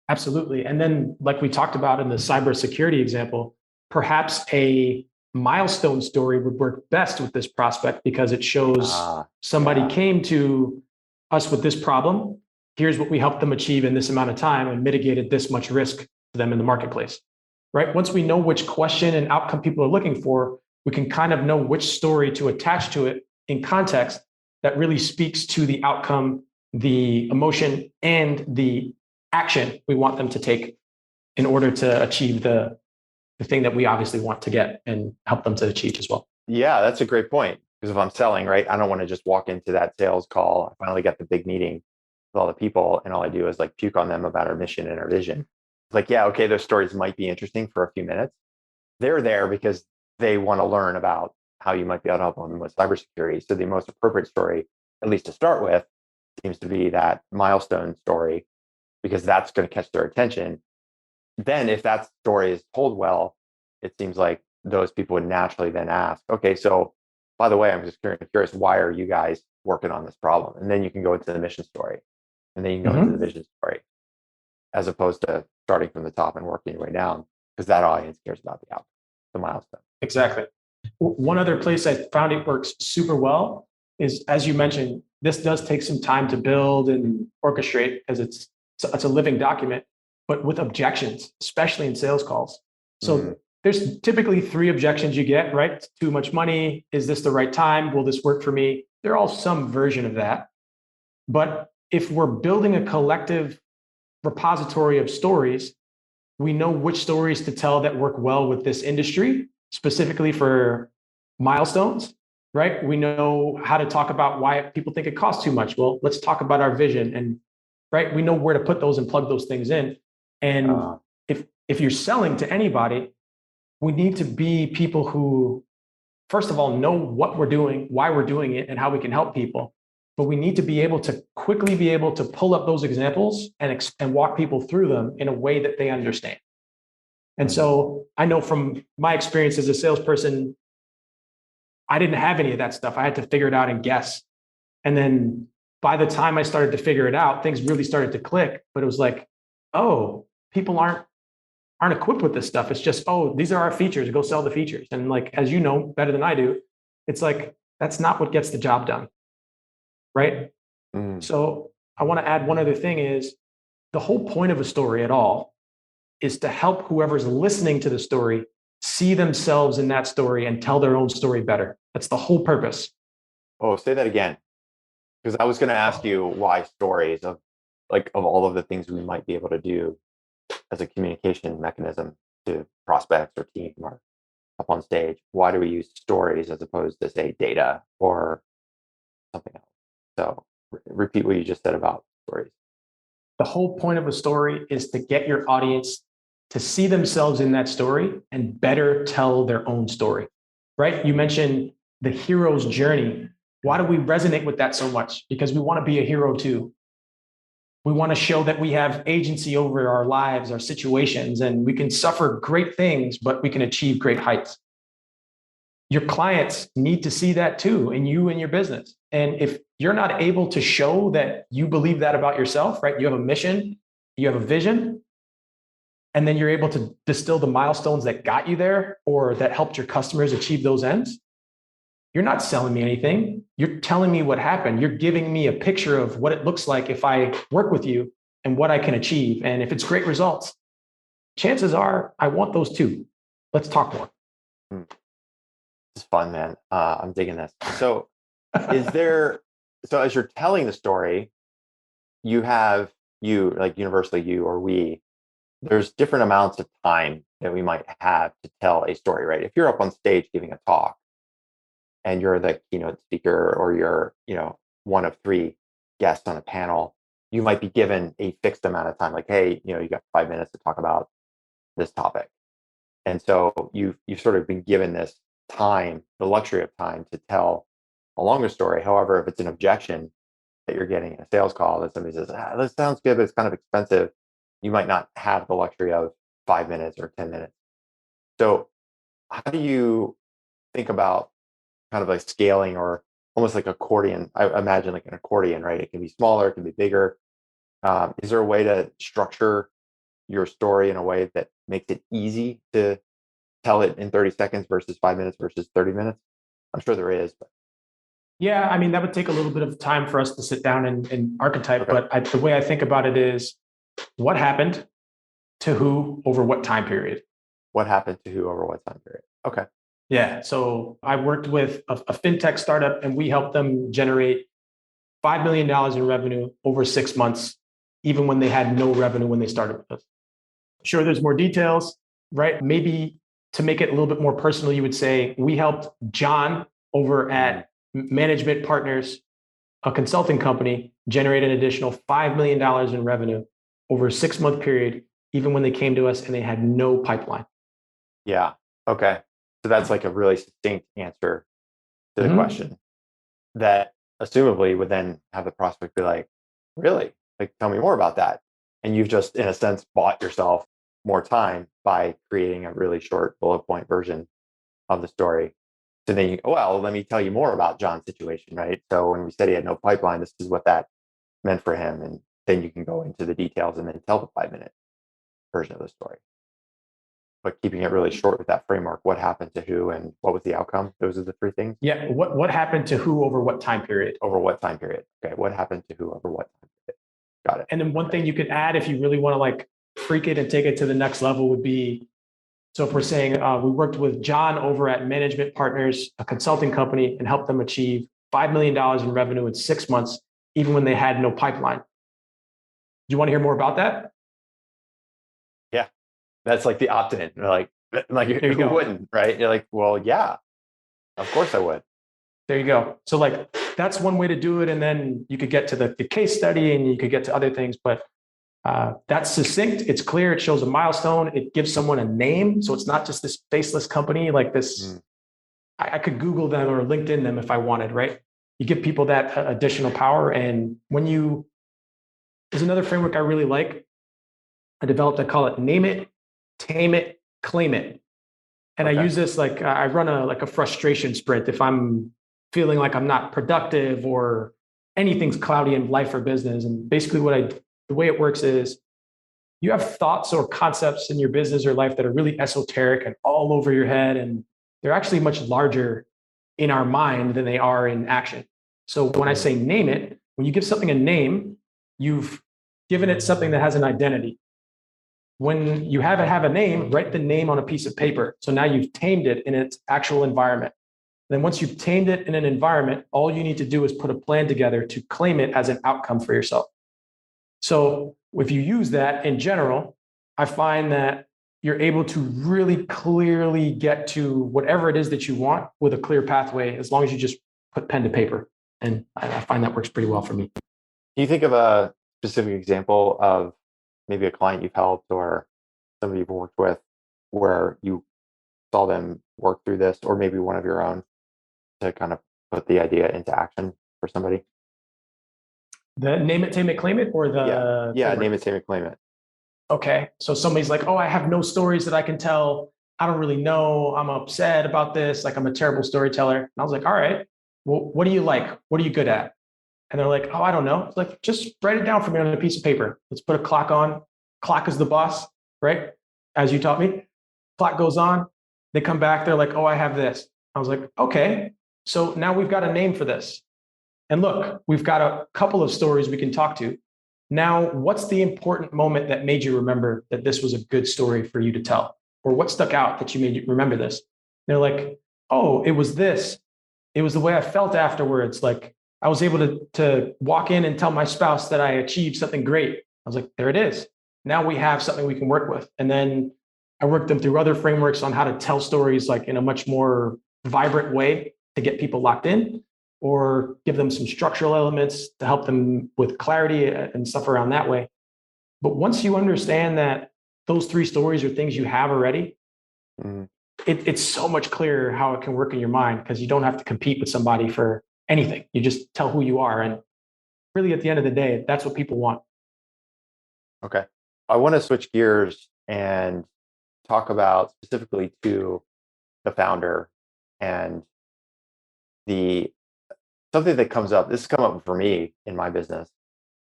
Absolutely. And then, like we talked about in the cybersecurity example, perhaps a milestone story would work best with this prospect because it shows somebody came to us with this problem. Here's what we helped them achieve in this amount of time and mitigated this much risk to them in the marketplace. Right? Once we know which question and outcome people are looking for, we can kind of know which story to attach to it in context that really speaks to the outcome, the emotion, and the action we want them to take in order to achieve the thing that we obviously want to get and help them to achieve as well.
Yeah, that's a great point. Because if I'm selling, right, I don't want to just walk into that sales call. I finally got the big meeting with all the people, and all I do is like puke on them about our mission and our vision. It's like, yeah, okay, those stories might be interesting for a few minutes. They're there because they want to learn about how you might be able to help them with cybersecurity. So the most appropriate story, at least to start with, seems to be that milestone story, because that's going to catch their attention. Then if that story is told well, it seems like those people would naturally then ask, okay, so by the way, I'm just curious, why are you guys working on this problem? And then you can go into the mission story, and then you can go into the vision story, as opposed to starting from the top and working your way down, because that audience cares about the outcome, the milestone.
Exactly. One other place I found it works super well is, as you mentioned, this does take some time to build and orchestrate because it's a living document, but with objections, especially in sales calls. So there's typically three objections you get, right? Too much money. Is this the right time? Will this work for me? They're all some version of that. But if we're building a collective repository of stories, we know which stories to tell that work well with this industry, specifically for milestones, right? We know how to talk about why people think it costs too much. Well, let's talk about our vision, and right, we know where to put those and plug those things in. And if you're selling to anybody, we need to be people who, first of all, know what we're doing, why we're doing it, and how we can help people. But we need to be able to quickly be able to pull up those examples and walk people through them in a way that they understand. And so I know from my experience as a salesperson, I didn't have any of that stuff. I had to figure it out and guess. And then by the time I started to figure it out, things really started to click. But it was like, oh, people aren't equipped with this stuff. It's just, oh, these are our features, go sell the features. And like, as you know better than I do, it's like, that's not what gets the job done. Right? So I want to add one other thing is the whole point of a story at all is to help whoever's listening to the story see themselves in that story and tell their own story better. That's the whole purpose.
Oh, say that again. Because I was going to ask you why stories of all of the things we might be able to do as a communication mechanism to prospects or team or up on stage. Why do we use stories as opposed to, say, data or something else? So repeat what you just said about stories.
The whole point of a story is to get your audience to see themselves in that story and better tell their own story, right? You mentioned the hero's journey. Why do we resonate with that so much? Because we want to be a hero too. We want to show that we have agency over our lives, our situations, and we can suffer great things, but we can achieve great heights. Your clients need to see that too in you and your business. And if you're not able to show that you believe that about yourself, right? You have a mission, you have a vision, and then you're able to distill the milestones that got you there or that helped your customers achieve those ends. You're not selling me anything. You're telling me what happened. You're giving me a picture of what it looks like if I work with you and what I can achieve. And if it's great results, chances are I want those too. Let's talk more.
It's fun, man. I'm digging this. So is there, so as you're telling the story, you have you, like universally you or we, there's different amounts of time that we might have to tell a story, right? If you're up on stage giving a talk and you're the keynote speaker or you're, one of three guests on a panel, you might be given a fixed amount of time, like, hey, you got 5 minutes to talk about this topic. And so you've sort of been given this time, the luxury of time to tell a longer story. However, if it's an objection that you're getting in a sales call that somebody says, this sounds good, but it's kind of expensive, you might not have the luxury of 5 minutes or 10 minutes. So how do you think about kind of like scaling or almost like accordion? I imagine like an accordion, right? It can be smaller, it can be bigger. Is there a way to structure your story in a way that makes it easy to tell it in 30 seconds versus 5 minutes versus 30 minutes? I'm sure there is. But...
Yeah, I mean, that would take a little bit of time for us to sit down and archetype. Okay. But the way I think about it is what happened to who over what time period?
What happened to who over what time period? Okay.
Yeah. So I worked with a fintech startup and we helped them generate $5 million in revenue over 6 months, even when they had no revenue when they started with us. Sure, there's more details, right? Maybe to make it a little bit more personal, you would say we helped John over at Management Partners, a consulting company, generate an additional $5 million in revenue over a 6-month period, even when they came to us and they had no pipeline.
Yeah. Okay. So that's like a really succinct answer to the question that assumably would then have the prospect be like, really? Like, tell me more about that. And you've just, in a sense, bought yourself more time by creating a really short bullet point version of the story. So then well, let me tell you more about John's situation, right? So when we said he had no pipeline, this is what that meant for him. And then you can go into the details and then tell the 5-minute version of the story. But keeping it really short with that framework, what happened to who and what was the outcome? Those are the three things.
Yeah. What happened to who over what time period?
Over what time period? Okay. What happened to who over what time period? Got it.
And then one thing you could add if you really want to like freak it and take it to the next level would be, so if we're saying we worked with John over at Management Partners, a consulting company, and helped them achieve $5 million in revenue in 6 months, even when they had no pipeline. Do you want to hear more about that?
Yeah. That's like the opt-in. Like who wouldn't, right? You're like, well, yeah, of course I would.
There you go. So like, that's one way to do it. And then you could get to the case study and you could get to other things, but that's succinct. It's clear. It shows a milestone. It gives someone a name. So it's not just this faceless company like this. I could Google them or LinkedIn them if I wanted, right? You give people that additional power. And there's another framework I really like. I developed, I call it name it, tame it, claim it. And I use this like I run a frustration sprint if I'm feeling like I'm not productive or anything's cloudy in life or business. And basically the way it works is you have thoughts or concepts in your business or life that are really esoteric and all over your head. And they're actually much larger in our mind than they are in action. So when I say name it, when you give something a name, you've given it something that has an identity. When you have a name, write the name on a piece of paper. So now you've tamed it in its actual environment. Then once you've tamed it in an environment, all you need to do is put a plan together to claim it as an outcome for yourself. So if you use that in general, I find that you're able to really clearly get to whatever it is that you want with a clear pathway, as long as you just put pen to paper. And I find that works pretty well for me.
Can you think of a specific example of maybe a client you've helped or somebody you've worked with where you saw them work through this, or maybe one of your own, to kind of put the idea into action for somebody?
The name it, tame it, claim it, or the
name it, tame it, claim it.
Okay, so somebody's like, oh, I have no stories that I can tell. I don't really know. I'm upset about this. Like, I'm a terrible storyteller. And I was like, all right, well, what do you like? What are you good at? And they're like, oh, I don't know. It's like, just write it down for me on a piece of paper. Let's put a clock on. Clock is the boss, right? As you taught me. Clock goes on. They come back. They're like, oh, I have this. I was like, okay. So now we've got a name for this. And look, we've got a couple of stories we can talk to. Now, what's the important moment that made you remember that this was a good story for you to tell? Or what stuck out that you made you remember this? They're like, oh, it was this. It was the way I felt afterwards. Like I was able to walk in and tell my spouse that I achieved something great. I was like, there it is. Now we have something we can work with. And then I worked them through other frameworks on how to tell stories like in a much more vibrant way to get people locked in, or give them some structural elements to help them with clarity and stuff around that way. But once you understand that those three stories are things you have already,
Mm.
it's so much clearer how it can work in your mind because you don't have to compete with somebody for anything. You just tell who you are. And really, at the end of the day, that's what people want.
Okay. I want to switch gears and talk about specifically to the founder and the something that comes up. This has come up for me in my business,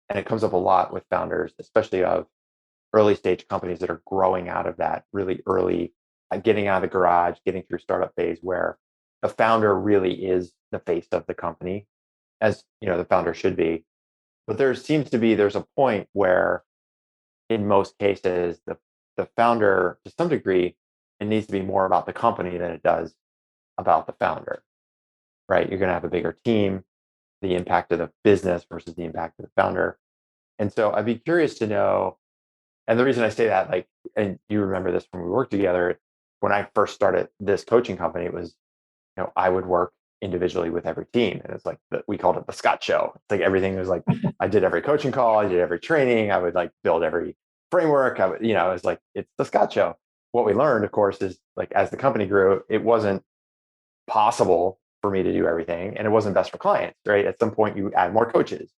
and it comes up a lot with founders, especially of early stage companies that are growing out of that really early, getting out of the garage, getting through startup phase, where the founder really is the face of the company, as you know, the founder should be. But there's a point where, in most cases, the founder, to some degree, it needs to be more about the company than it does about the founder, right? You're going to have a bigger team, the impact of the business versus the impact of the founder. And so I'd be curious to know, and the reason I say that, like, and you remember this when we worked together, when I first started this coaching company, it was, I would work individually with every team. And it's like, we called it the Scott Show. It's like everything was like, I did every coaching call, I did every training, I would like build every framework. I would, it was like, it's the Scott Show. What we learned, of course, is like, as the company grew, it wasn't possible for me to do everything. And it wasn't best for clients, right? At some point, you add more coaches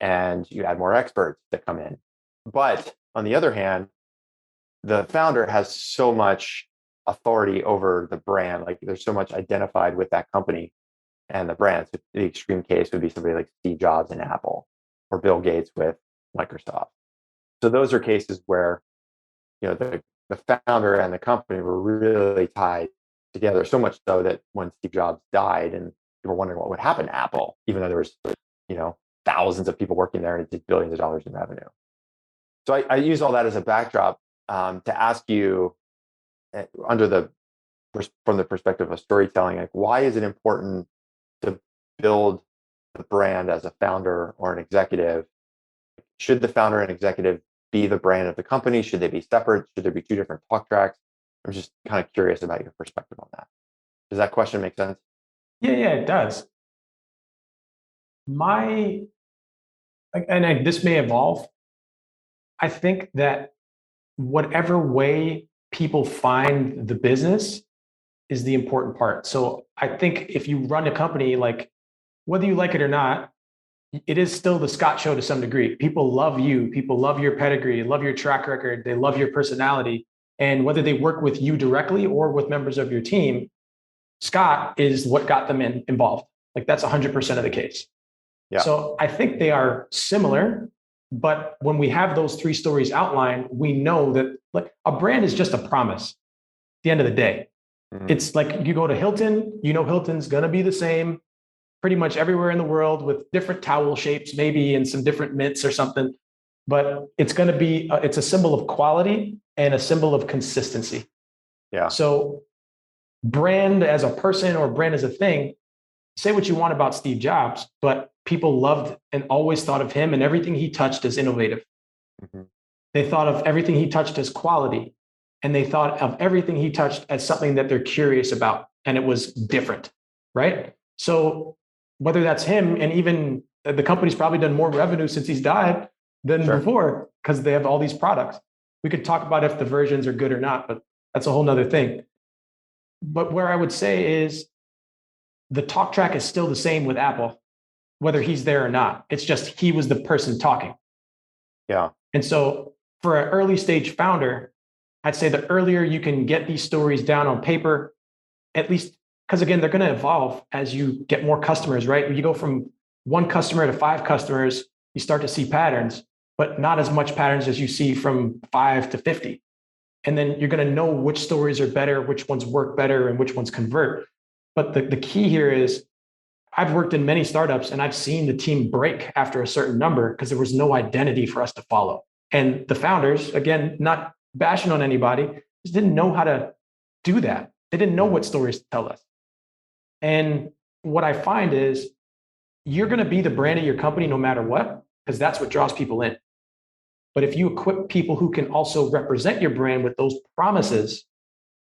and you add more experts that come in. But on the other hand, the founder has so much authority over the brand. Like there's so much identified with that company and the brand. So the extreme case would be somebody like Steve Jobs and Apple, or Bill Gates with Microsoft. So those are cases where, the founder and the company were really tied together, so much so that when Steve Jobs died and people were wondering what would happen to Apple, even though there was, thousands of people working there and it did billions of dollars in revenue. So I use all that as a backdrop to ask you, from the perspective of storytelling, like, why is it important to build the brand as a founder or an executive? Should the founder and executive be the brand of the company? Should they be separate? Should there be two different talk tracks? I'm just kind of curious about your perspective on that. Does that question make sense?
Yeah, it does. This may evolve. I think that whatever way people find the business is the important part. So I think if you run a company, like whether you like it or not, it is still the Scott Show to some degree. People love you. People love your pedigree, love your track record. They love your personality. And whether they work with you directly or with members of your team, Scott is what got them involved. Like that's 100% of the case.
Yeah.
So I think they are similar, but when we have those three stories outlined, we know that like a brand is just a promise. At the end of the day, It's like you go to Hilton, Hilton's going to be the same pretty much everywhere in the world with different towel shapes, maybe, and some different mints or something. But it's going to be, it's a symbol of quality and a symbol of consistency.
Yeah.
So brand as a person or brand as a thing, say what you want about Steve Jobs, but people loved and always thought of him and everything he touched as innovative.
Mm-hmm.
They thought of everything he touched as quality, and they thought of everything he touched as something that they're curious about, and it was different, right? So whether that's him, and even the company's probably done more revenue since he's died than before, because they have all these products. We could talk about if the versions are good or not, but that's a whole nother thing. But where I would say is the talk track is still the same with Apple, whether he's there or not. It's just he was the person talking.
Yeah.
And so for an early stage founder, I'd say the earlier you can get these stories down on paper, at least, because again, they're going to evolve as you get more customers, right? You go from one customer to 5 customers, you start to see patterns, but not as much patterns as you see from 5 to 50. And then you're going to know which stories are better, which ones work better, and which ones convert. But the key here is I've worked in many startups and I've seen the team break after a certain number because there was no identity for us to follow. And the founders, again, not bashing on anybody, just didn't know how to do that. They didn't know what stories to tell us. And what I find is you're going to be the brand of your company no matter what, because that's what draws people in. But if you equip people who can also represent your brand with those promises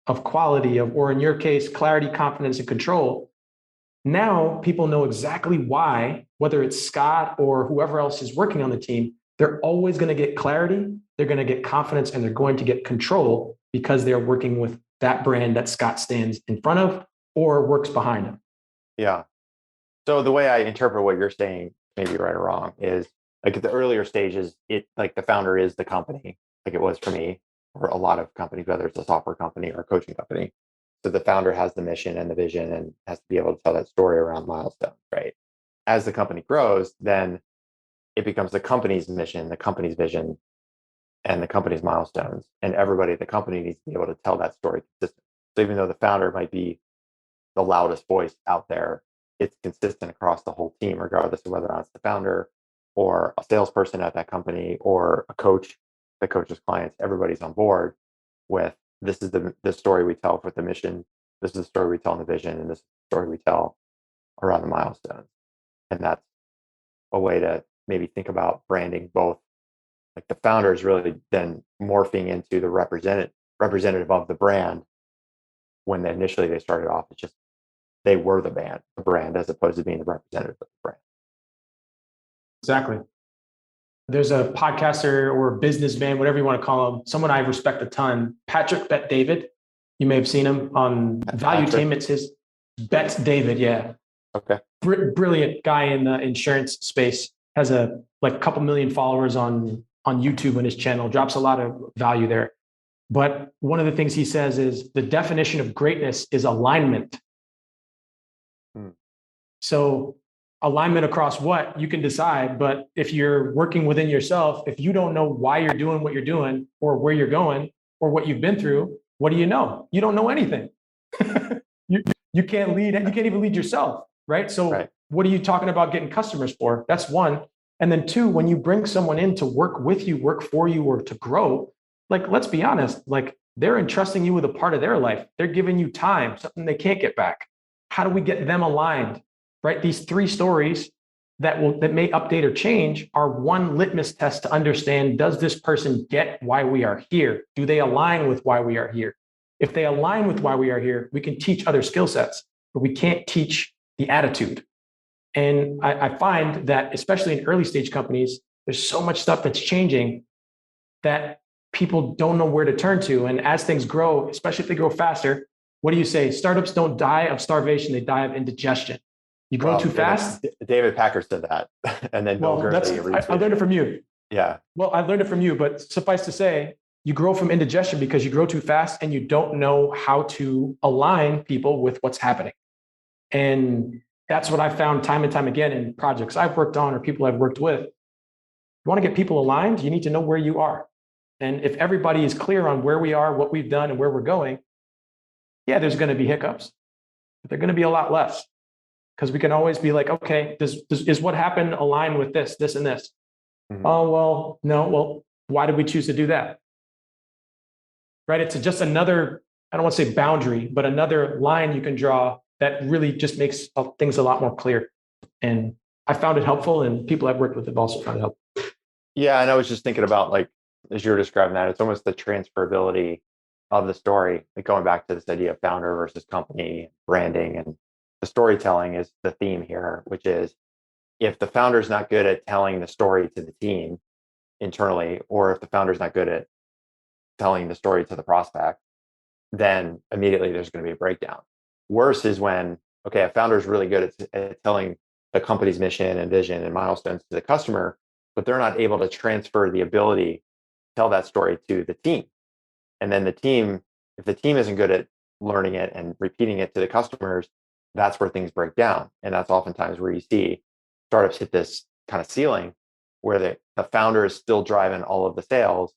of quality, or in your case, clarity, confidence, and control, now people know exactly why, whether it's Scott or whoever else is working on the team, they're always going to get clarity, they're going to get confidence, and they're going to get control because they're working with that brand that Scott stands in front of or works behind him.
Yeah. So the way I interpret what you're saying, maybe right or wrong, is like at the earlier stages, it like the founder is the company, like it was for me, or a lot of companies, whether it's a software company or a coaching company. So the founder has the mission and the vision and has to be able to tell that story around milestones, right? As the company grows, then it becomes the company's mission, the company's vision, and the company's milestones. And everybody at the company needs to be able to tell that story consistently. So even though the founder might be the loudest voice out there, it's consistent across the whole team, regardless of whether or not it's the founder or a salesperson at that company or a coach that coaches clients. Everybody's on board with this is the story we tell with the mission. This is the story we tell in the vision, and this is the story we tell around the milestones. And that's a way to maybe think about branding both. Like the founder is really then morphing into the representative of the brand when initially they started off. It's just they were the brand, as opposed to being the representative of the brand.
Exactly. There's a podcaster or businessman, whatever you want to call him, someone I respect a ton, Patrick Bet David. You may have seen him on Value Tame. It's his Bet David. Yeah.
Okay.
Brilliant guy in the insurance space. Has a couple million followers on YouTube on his channel. Drops a lot of value there. But one of the things he says is the definition of greatness is alignment. So alignment across what you can decide, but if you're working within yourself, if you don't know why you're doing what you're doing or where you're going or what you've been through, what do you know? You don't know anything. you can't lead, you can't even lead yourself, right? So What are you talking about getting customers for? That's one. And then two, when you bring someone in to work with you, work for you, or to grow, let's be honest, they're entrusting you with a part of their life. They're giving you time, something they can't get back. How do we get them aligned? Right? These three stories that may update or change are one litmus test to understand, does this person get why we are here? Do they align with why we are here? If they align with why we are here, we can teach other skill sets, but we can't teach the attitude. And I find that, especially in early stage companies, there's so much stuff that's changing that people don't know where to turn to. And as things grow, especially if they grow faster, what do you say? Startups don't die of starvation, they die of indigestion. You grow too fast.
David Packard said that, and then Bill Gurley.
I learned it from you.
Yeah.
Well, I learned it from you, but suffice to say, you grow from indigestion because you grow too fast and you don't know how to align people with what's happening. And that's what I found time and time again in projects I've worked on or people I've worked with. You want to get people aligned, you need to know where you are. And if everybody is clear on where we are, what we've done, and where we're going, yeah, there's going to be hiccups, but they're going to be a lot less. Because we can always be like, okay, is what happened align with this, and this? Mm-hmm. Oh, well, no. Well, why did we choose to do that? Right? It's just another, I don't want to say boundary, but another line you can draw that really just makes things a lot more clear. And I found it helpful, and people I've worked with have also found it helpful.
Yeah, and I was just thinking about, as you were describing that, it's almost the transferability of the story, going back to this idea of founder versus company, branding, and the storytelling is the theme here, which is if the founder's not good at telling the story to the team internally, or if the founder's not good at telling the story to the prospect, then immediately there's going to be a breakdown. Worse is when, okay, a founder is really good at telling the company's mission and vision and milestones to the customer, but they're not able to transfer the ability to tell that story to the team. And then if the team isn't good at learning it and repeating it to the customers, that's where things break down. And that's oftentimes where you see startups hit this kind of ceiling where the founder is still driving all of the sales,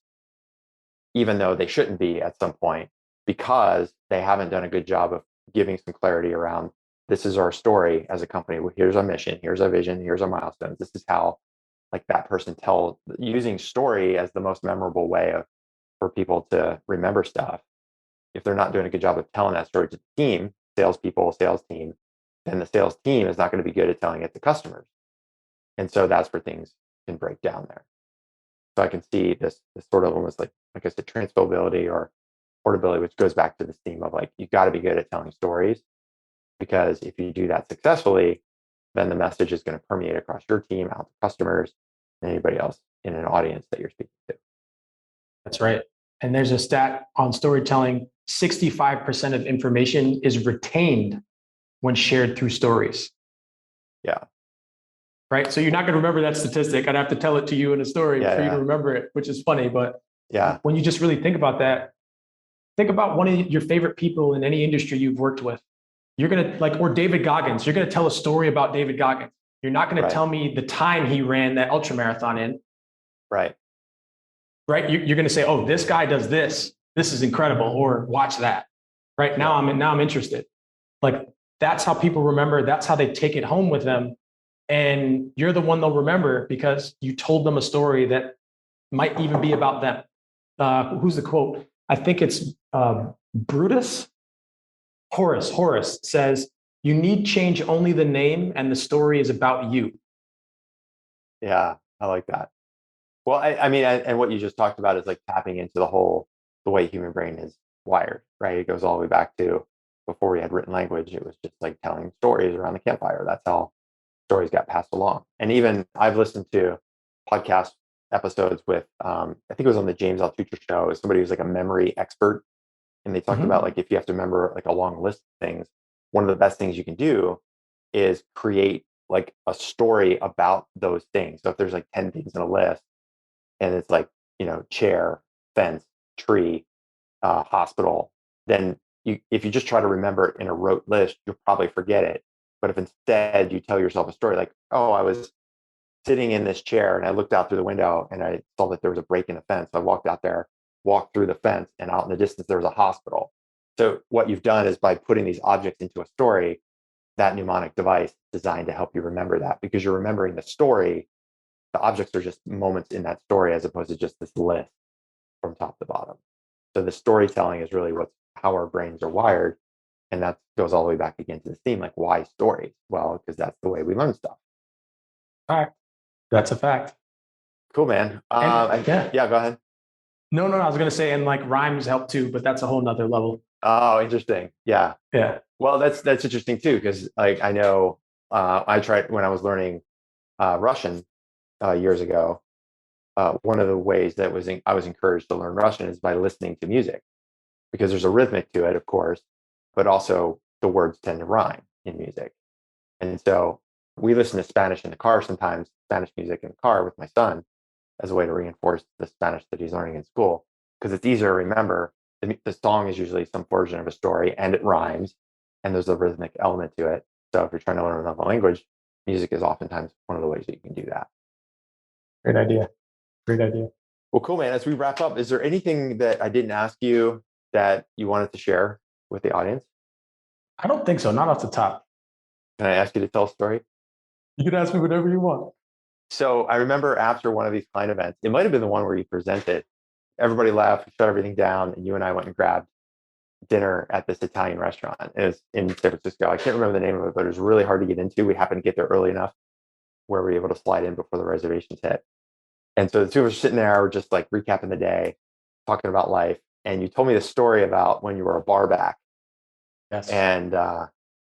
even though they shouldn't be at some point, because they haven't done a good job of giving some clarity around this is our story as a company. Here's our mission. Here's our vision. Here's our milestones. This is how like that person tells, using story as the most memorable way for people to remember stuff. If they're not doing a good job of telling that story to the team, salespeople, sales team, then the sales team is not going to be good at telling it to customers. And so that's where things can break down there. So I can see this sort of almost like I said, transferability or portability, which goes back to this theme of like, you got to be good at telling stories, because if you do that successfully, then the message is going to permeate across your team, out to customers, and anybody else in an audience that you're speaking to.
That's right. And there's a stat on storytelling: 65% of information is retained when shared through stories.
Yeah.
Right. So you're not going to remember that statistic. I'd have to tell it to you in a story for you to remember it, which is funny. But when you just really think about that, think about one of your favorite people in any industry you've worked with. You're going to like, or David Goggins, you're going to tell a story about David Goggins. You're not going to tell me the time he ran that ultra marathon in.
Right.
Right. You're going to say, oh, this guy does this. This is incredible. Or watch that. Right. Now I'm interested. Like, that's how people remember. That's how they take it home with them. And you're the one they'll remember because you told them a story that might even be about them. Who's the quote? I think it's Brutus. Horace says, you need change only the name and the story is about you.
Yeah, I like that. Well, I mean, and what you just talked about is like tapping into the way human brain is wired, right? It goes all the way back to before we had written language. It was just like telling stories around the campfire. That's how stories got passed along. And even I've listened to podcast episodes with, I think it was on the James Altucher show, somebody who's like a memory expert. And they talked about like, if you have to remember like a long list of things, one of the best things you can do is create like a story about those things. So if there's like 10 things in a list and it's like, chair, fence, tree, hospital, then if you just try to remember it in a rote list, you'll probably forget it. But if instead you tell yourself a story like, oh, I was sitting in this chair and I looked out through the window and I saw that there was a break in the fence. So I walked out there, walked through the fence, and out in the distance there was a hospital. So what you've done is by putting these objects into a story, that mnemonic device is designed to help you remember that, because you're remembering the story. The objects are just moments in that story as opposed to just this list from top to bottom. So the storytelling is really how our brains are wired. And that goes all the way back again to this theme, like, why stories? Well, because that's the way we learn stuff.
All right. That's a fact.
Cool, man. Go ahead.
No, I was going to say, and like rhymes help too, but that's a whole nother level.
Oh, interesting. Yeah. Well, that's interesting too, because like I know I tried when I was learning Russian years ago. One of the ways that I was encouraged to learn Russian is by listening to music, because there's a rhythmic to it, of course, but also the words tend to rhyme in music. And so we listen to Spanish in the car sometimes, Spanish music in the car with my son, as a way to reinforce the Spanish that he's learning in school, because it's easier to remember. The song is usually some version of a story and it rhymes and there's a rhythmic element to it. So if you're trying to learn another language, music is oftentimes one of the ways that you can do that.
Great idea.
Well, cool, man. As we wrap up, is there anything that I didn't ask you that you wanted to share with the audience?
I don't think so. Not off the top.
Can I ask you to tell a story?
You can ask me whatever you want.
So I remember after one of these client events, it might have been the one where you presented, everybody left, shut everything down, and you and I went and grabbed dinner at this Italian restaurant. It was in San Francisco. I can't remember the name of it, but it was really hard to get into. We happened to get there early enough where we were able to slide in before the reservations hit. And so the two of us sitting there, we're just like recapping the day, talking about life. And you told me the story about when you were a bar back.
Yes.
And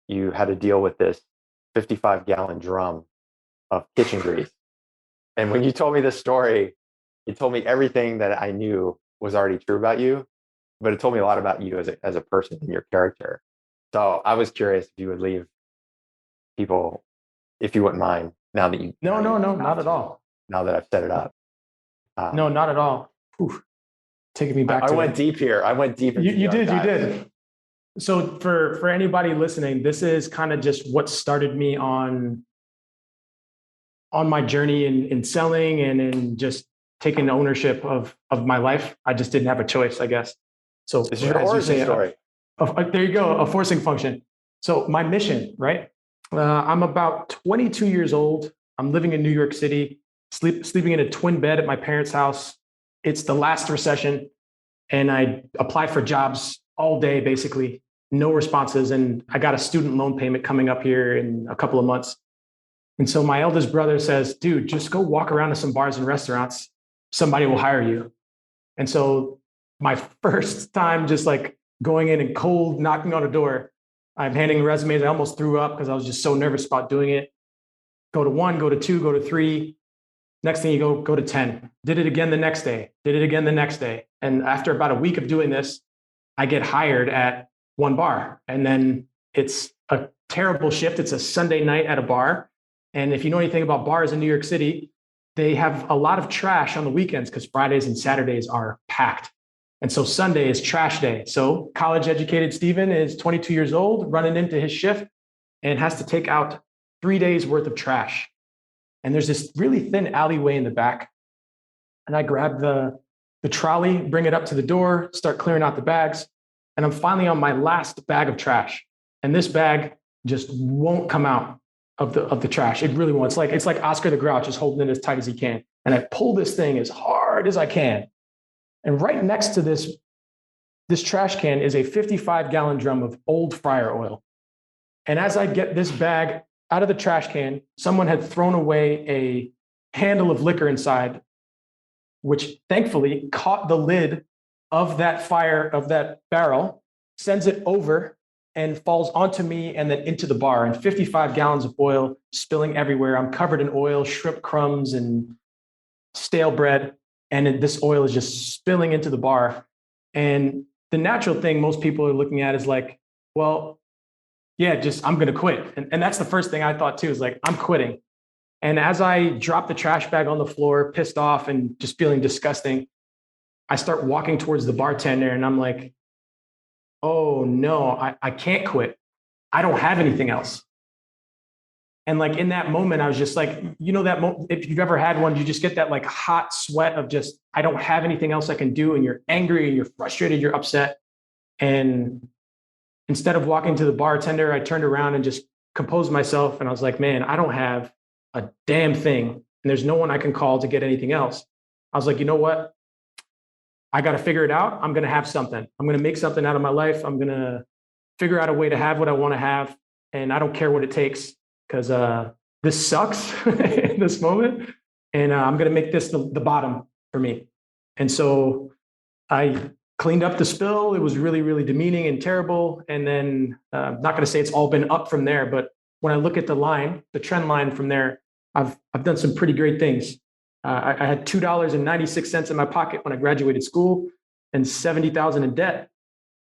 you had to deal with this 55-gallon drum of kitchen grease. And when you told me this story, it told me everything that I knew was already true about you, but it told me a lot about you as a person and your character. So I was curious if you would leave people, if you wouldn't mind, now that you...
No, not at all.
Now that I've set it up.
No, not at all. Whew. Taking me back.
I went deep here. I went deep.
You did. So for anybody listening, this is kind of just what started me on my journey in selling and in just taking ownership of my life. I just didn't have a choice, I guess. So
this is your origin story.
There you go, a forcing function. So my mission, right? I'm about 22 years old. I'm living in New York City, sleeping in a twin bed at my parents' house. It's the last recession, and I applied for jobs all day, basically, no responses. And I got a student loan payment coming up here in a couple of months. And so my eldest brother says, dude, just go walk around to some bars and restaurants. Somebody will hire you. And so my first time just like going in and cold knocking on a door, I'm handing resumes. I almost threw up because I was just so nervous about doing it. Go to one, go to two, go to three. Next thing you go to 10. Did it again the next day, did it again the next day. And after about a week of doing this, I get hired at one bar. And then it's a terrible shift. It's a Sunday night at a bar. And if you know anything about bars in New York City, they have a lot of trash on the weekends because Fridays and Saturdays are packed. And so Sunday is trash day. So college educated Steven is 22 years old, running into his shift and has to take out 3 days worth of trash. And there's this really thin alleyway in the back. And I grab the trolley, bring it up to the door, start clearing out the bags. And I'm finally on my last bag of trash. And this bag just won't come out of the trash. It really won't. It's like Oscar the Grouch is holding it as tight as he can. And I pull this thing as hard as I can. And right next to this trash can is a 55-gallon drum of old fryer oil. And as I get this bag out of the trash can, someone had thrown away a handle of liquor inside, which thankfully caught the lid of that barrel, sends it over and falls onto me and then into the bar. And 55 gallons of oil spilling everywhere. I'm covered in oil, shrimp crumbs, and stale bread. And this oil is just spilling into the bar. And the natural thing most people are looking at is like, well, yeah, I'm going to quit. And that's the first thing I thought too, is like, I'm quitting. And as I drop the trash bag on the floor, pissed off and just feeling disgusting, I start walking towards the bartender and I'm like, oh no, I can't quit. I don't have anything else. And like in that moment, I was just like, you know, if you've ever had one, you just get that like hot sweat of just, I don't have anything else I can do. And you're angry and you're frustrated, you're upset. And instead of walking to the bartender, I turned around and just composed myself. And I was like, man, I don't have a damn thing. And there's no one I can call to get anything else. I was like, you know what? I got to figure it out. I'm going to have something. I'm going to make something out of my life. I'm going to figure out a way to have what I want to have. And I don't care what it takes, because this sucks in this moment. And I'm going to make this the bottom for me. And so I cleaned up the spill. It was really, really demeaning and terrible. And then I'm not going to say it's all been up from there, but when I look at the trend line from there, I've done some pretty great things. I had $2.96 in my pocket when I graduated school and $70,000 in debt.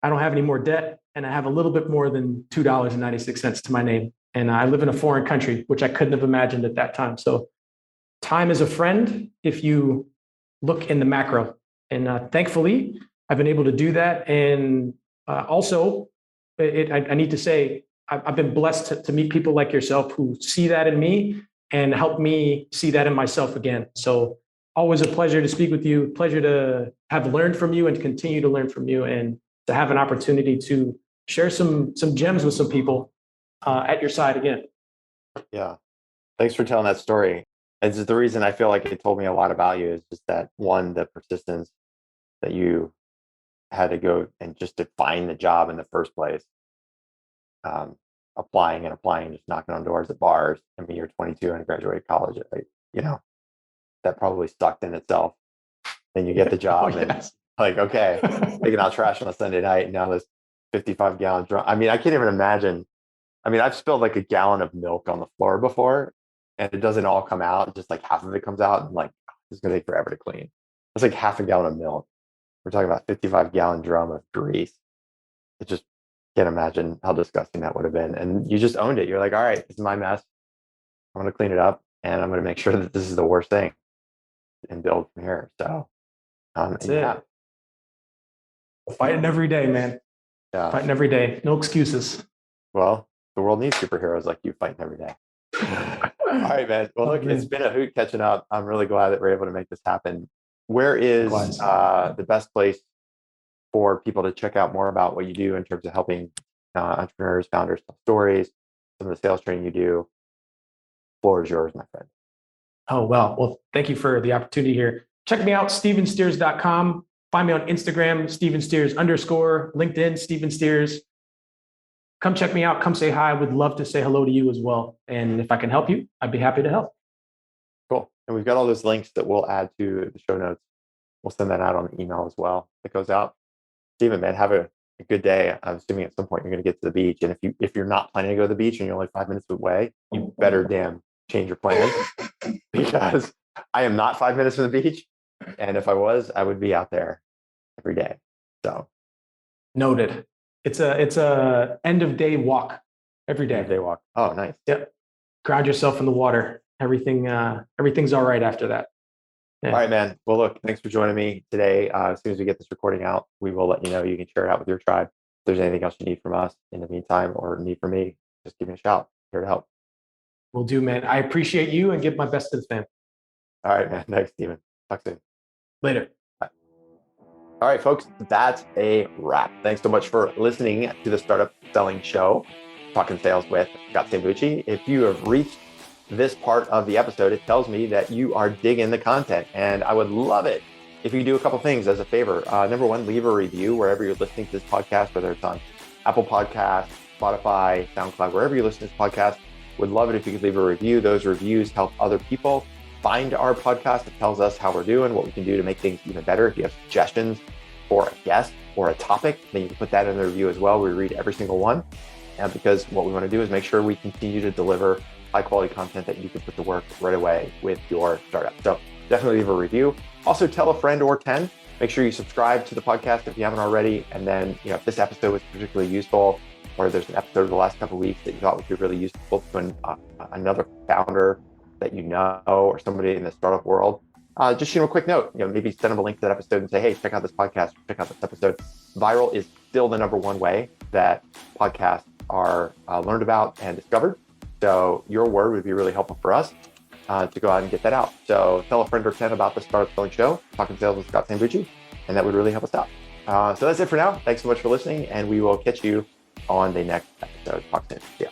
I don't have any more debt, and I have a little bit more than $2.96 to my name. And I live in a foreign country, which I couldn't have imagined at that time. So time is a friend if you look in the macro. And thankfully, I've been able to do that. And also, I need to say, I've been blessed to meet people like yourself who see that in me and help me see that in myself again. So always a pleasure to speak with you, pleasure to have learned from you and continue to learn from you, and to have an opportunity to share some gems with some people at your side again.
Yeah. Thanks for telling that story. It's just the reason I feel like it told me a lot about you is just that, one, the persistence that you had to go and just to find the job in the first place. Applying, just knocking on doors at bars. I mean, you're 22 and graduated college. That probably sucked in itself. Then you get the job and like, okay, taking out trash on a Sunday night. And now this 55-gallon drum. I mean, I can't even imagine. I mean, I've spilled like a gallon of milk on the floor before, and it doesn't all come out. Just like half of it comes out, and like it's gonna take forever to clean. That's like half a gallon of milk. We're talking about 55-gallon drum of grease. It just can't imagine how disgusting that would have been. And you just owned it. You're like, all right, this is my mess. I'm going to clean it up, and I'm going to make sure that this is the worst thing and build from here. So
that's it. Fighting every day, man. Yeah. Fighting every day. No excuses.
Well, the world needs superheroes like you fighting every day. All right, man. Well, look, it's been a hoot catching up. I'm really glad that we're able to make this happen. Where is the best place for people to check out more about what you do in terms of helping entrepreneurs, founders, tell stories, some of the sales training you do. Floor is yours, my friend.
Oh, well, thank you for the opportunity here. Check me out, stevensteers.com. Find me on Instagram, stevensteers_, LinkedIn, Steven Steers. Come check me out. Come say hi. I would love to say hello to you as well. And if I can help you, I'd be happy to help.
Cool. And we've got all those links that we'll add to the show notes. We'll send that out on the email as well. It goes out. Steven, man, have a good day. I'm assuming at some point you're going to get to the beach. And if you're not planning to go to the beach and you're only 5 minutes away, you better damn change your plans because I am not 5 minutes from the beach. And if I was, I would be out there every day. So
noted. It's a end of day walk every day.
End of day walk. Oh, nice.
Yep. Ground yourself in the water. Everything's all right after that.
Yeah. All right, man. Well, look, thanks for joining me today. As soon as we get this recording out, we will let you know. You can share it out with your tribe. If there's anything else you need from us in the meantime or need from me, just give me a shout. Here to help.
Will do, man. I appreciate you and give my best to the fam.
All right, man. Thanks, Steven. Talk soon.
Later.
Bye. All right, folks, that's a wrap. Thanks so much for listening to the Startup Selling Show, Talking Sales with Tame. If you have reached this part of the episode, it tells me that you are digging the content, and I would love it if you do a couple things as a favor. Number one, leave a review wherever you're listening to this podcast, whether it's on Apple Podcasts, Spotify, SoundCloud, wherever you listen to this podcast. Would love it if you could leave a review. Those reviews help other people find our podcast. It tells us how we're doing, what we can do to make things even better. If you have suggestions for a guest or a topic, then you can put that in the review as well. We read every single one, and because what we want to do is make sure we continue to deliver high quality content that you can put to work right away with your startup. So definitely leave a review. Also tell a friend or 10. Make sure you subscribe to the podcast if you haven't already. And then, if this episode was particularly useful, or there's an episode of the last couple of weeks that you thought would be really useful to another founder that you know, or somebody in the startup world, just shoot them a quick note. Maybe send them a link to that episode and say, hey, check out this podcast, check out this episode. Viral is still the number one way that podcasts are learned about and discovered. So your word would be really helpful for us to go out and get that out. So tell a friend or 10 about the Startup Selling Show, Talking Sales with Scott Tame, and that would really help us out. So that's it for now. Thanks so much for listening, and we will catch you on the next episode. Talk soon. See ya.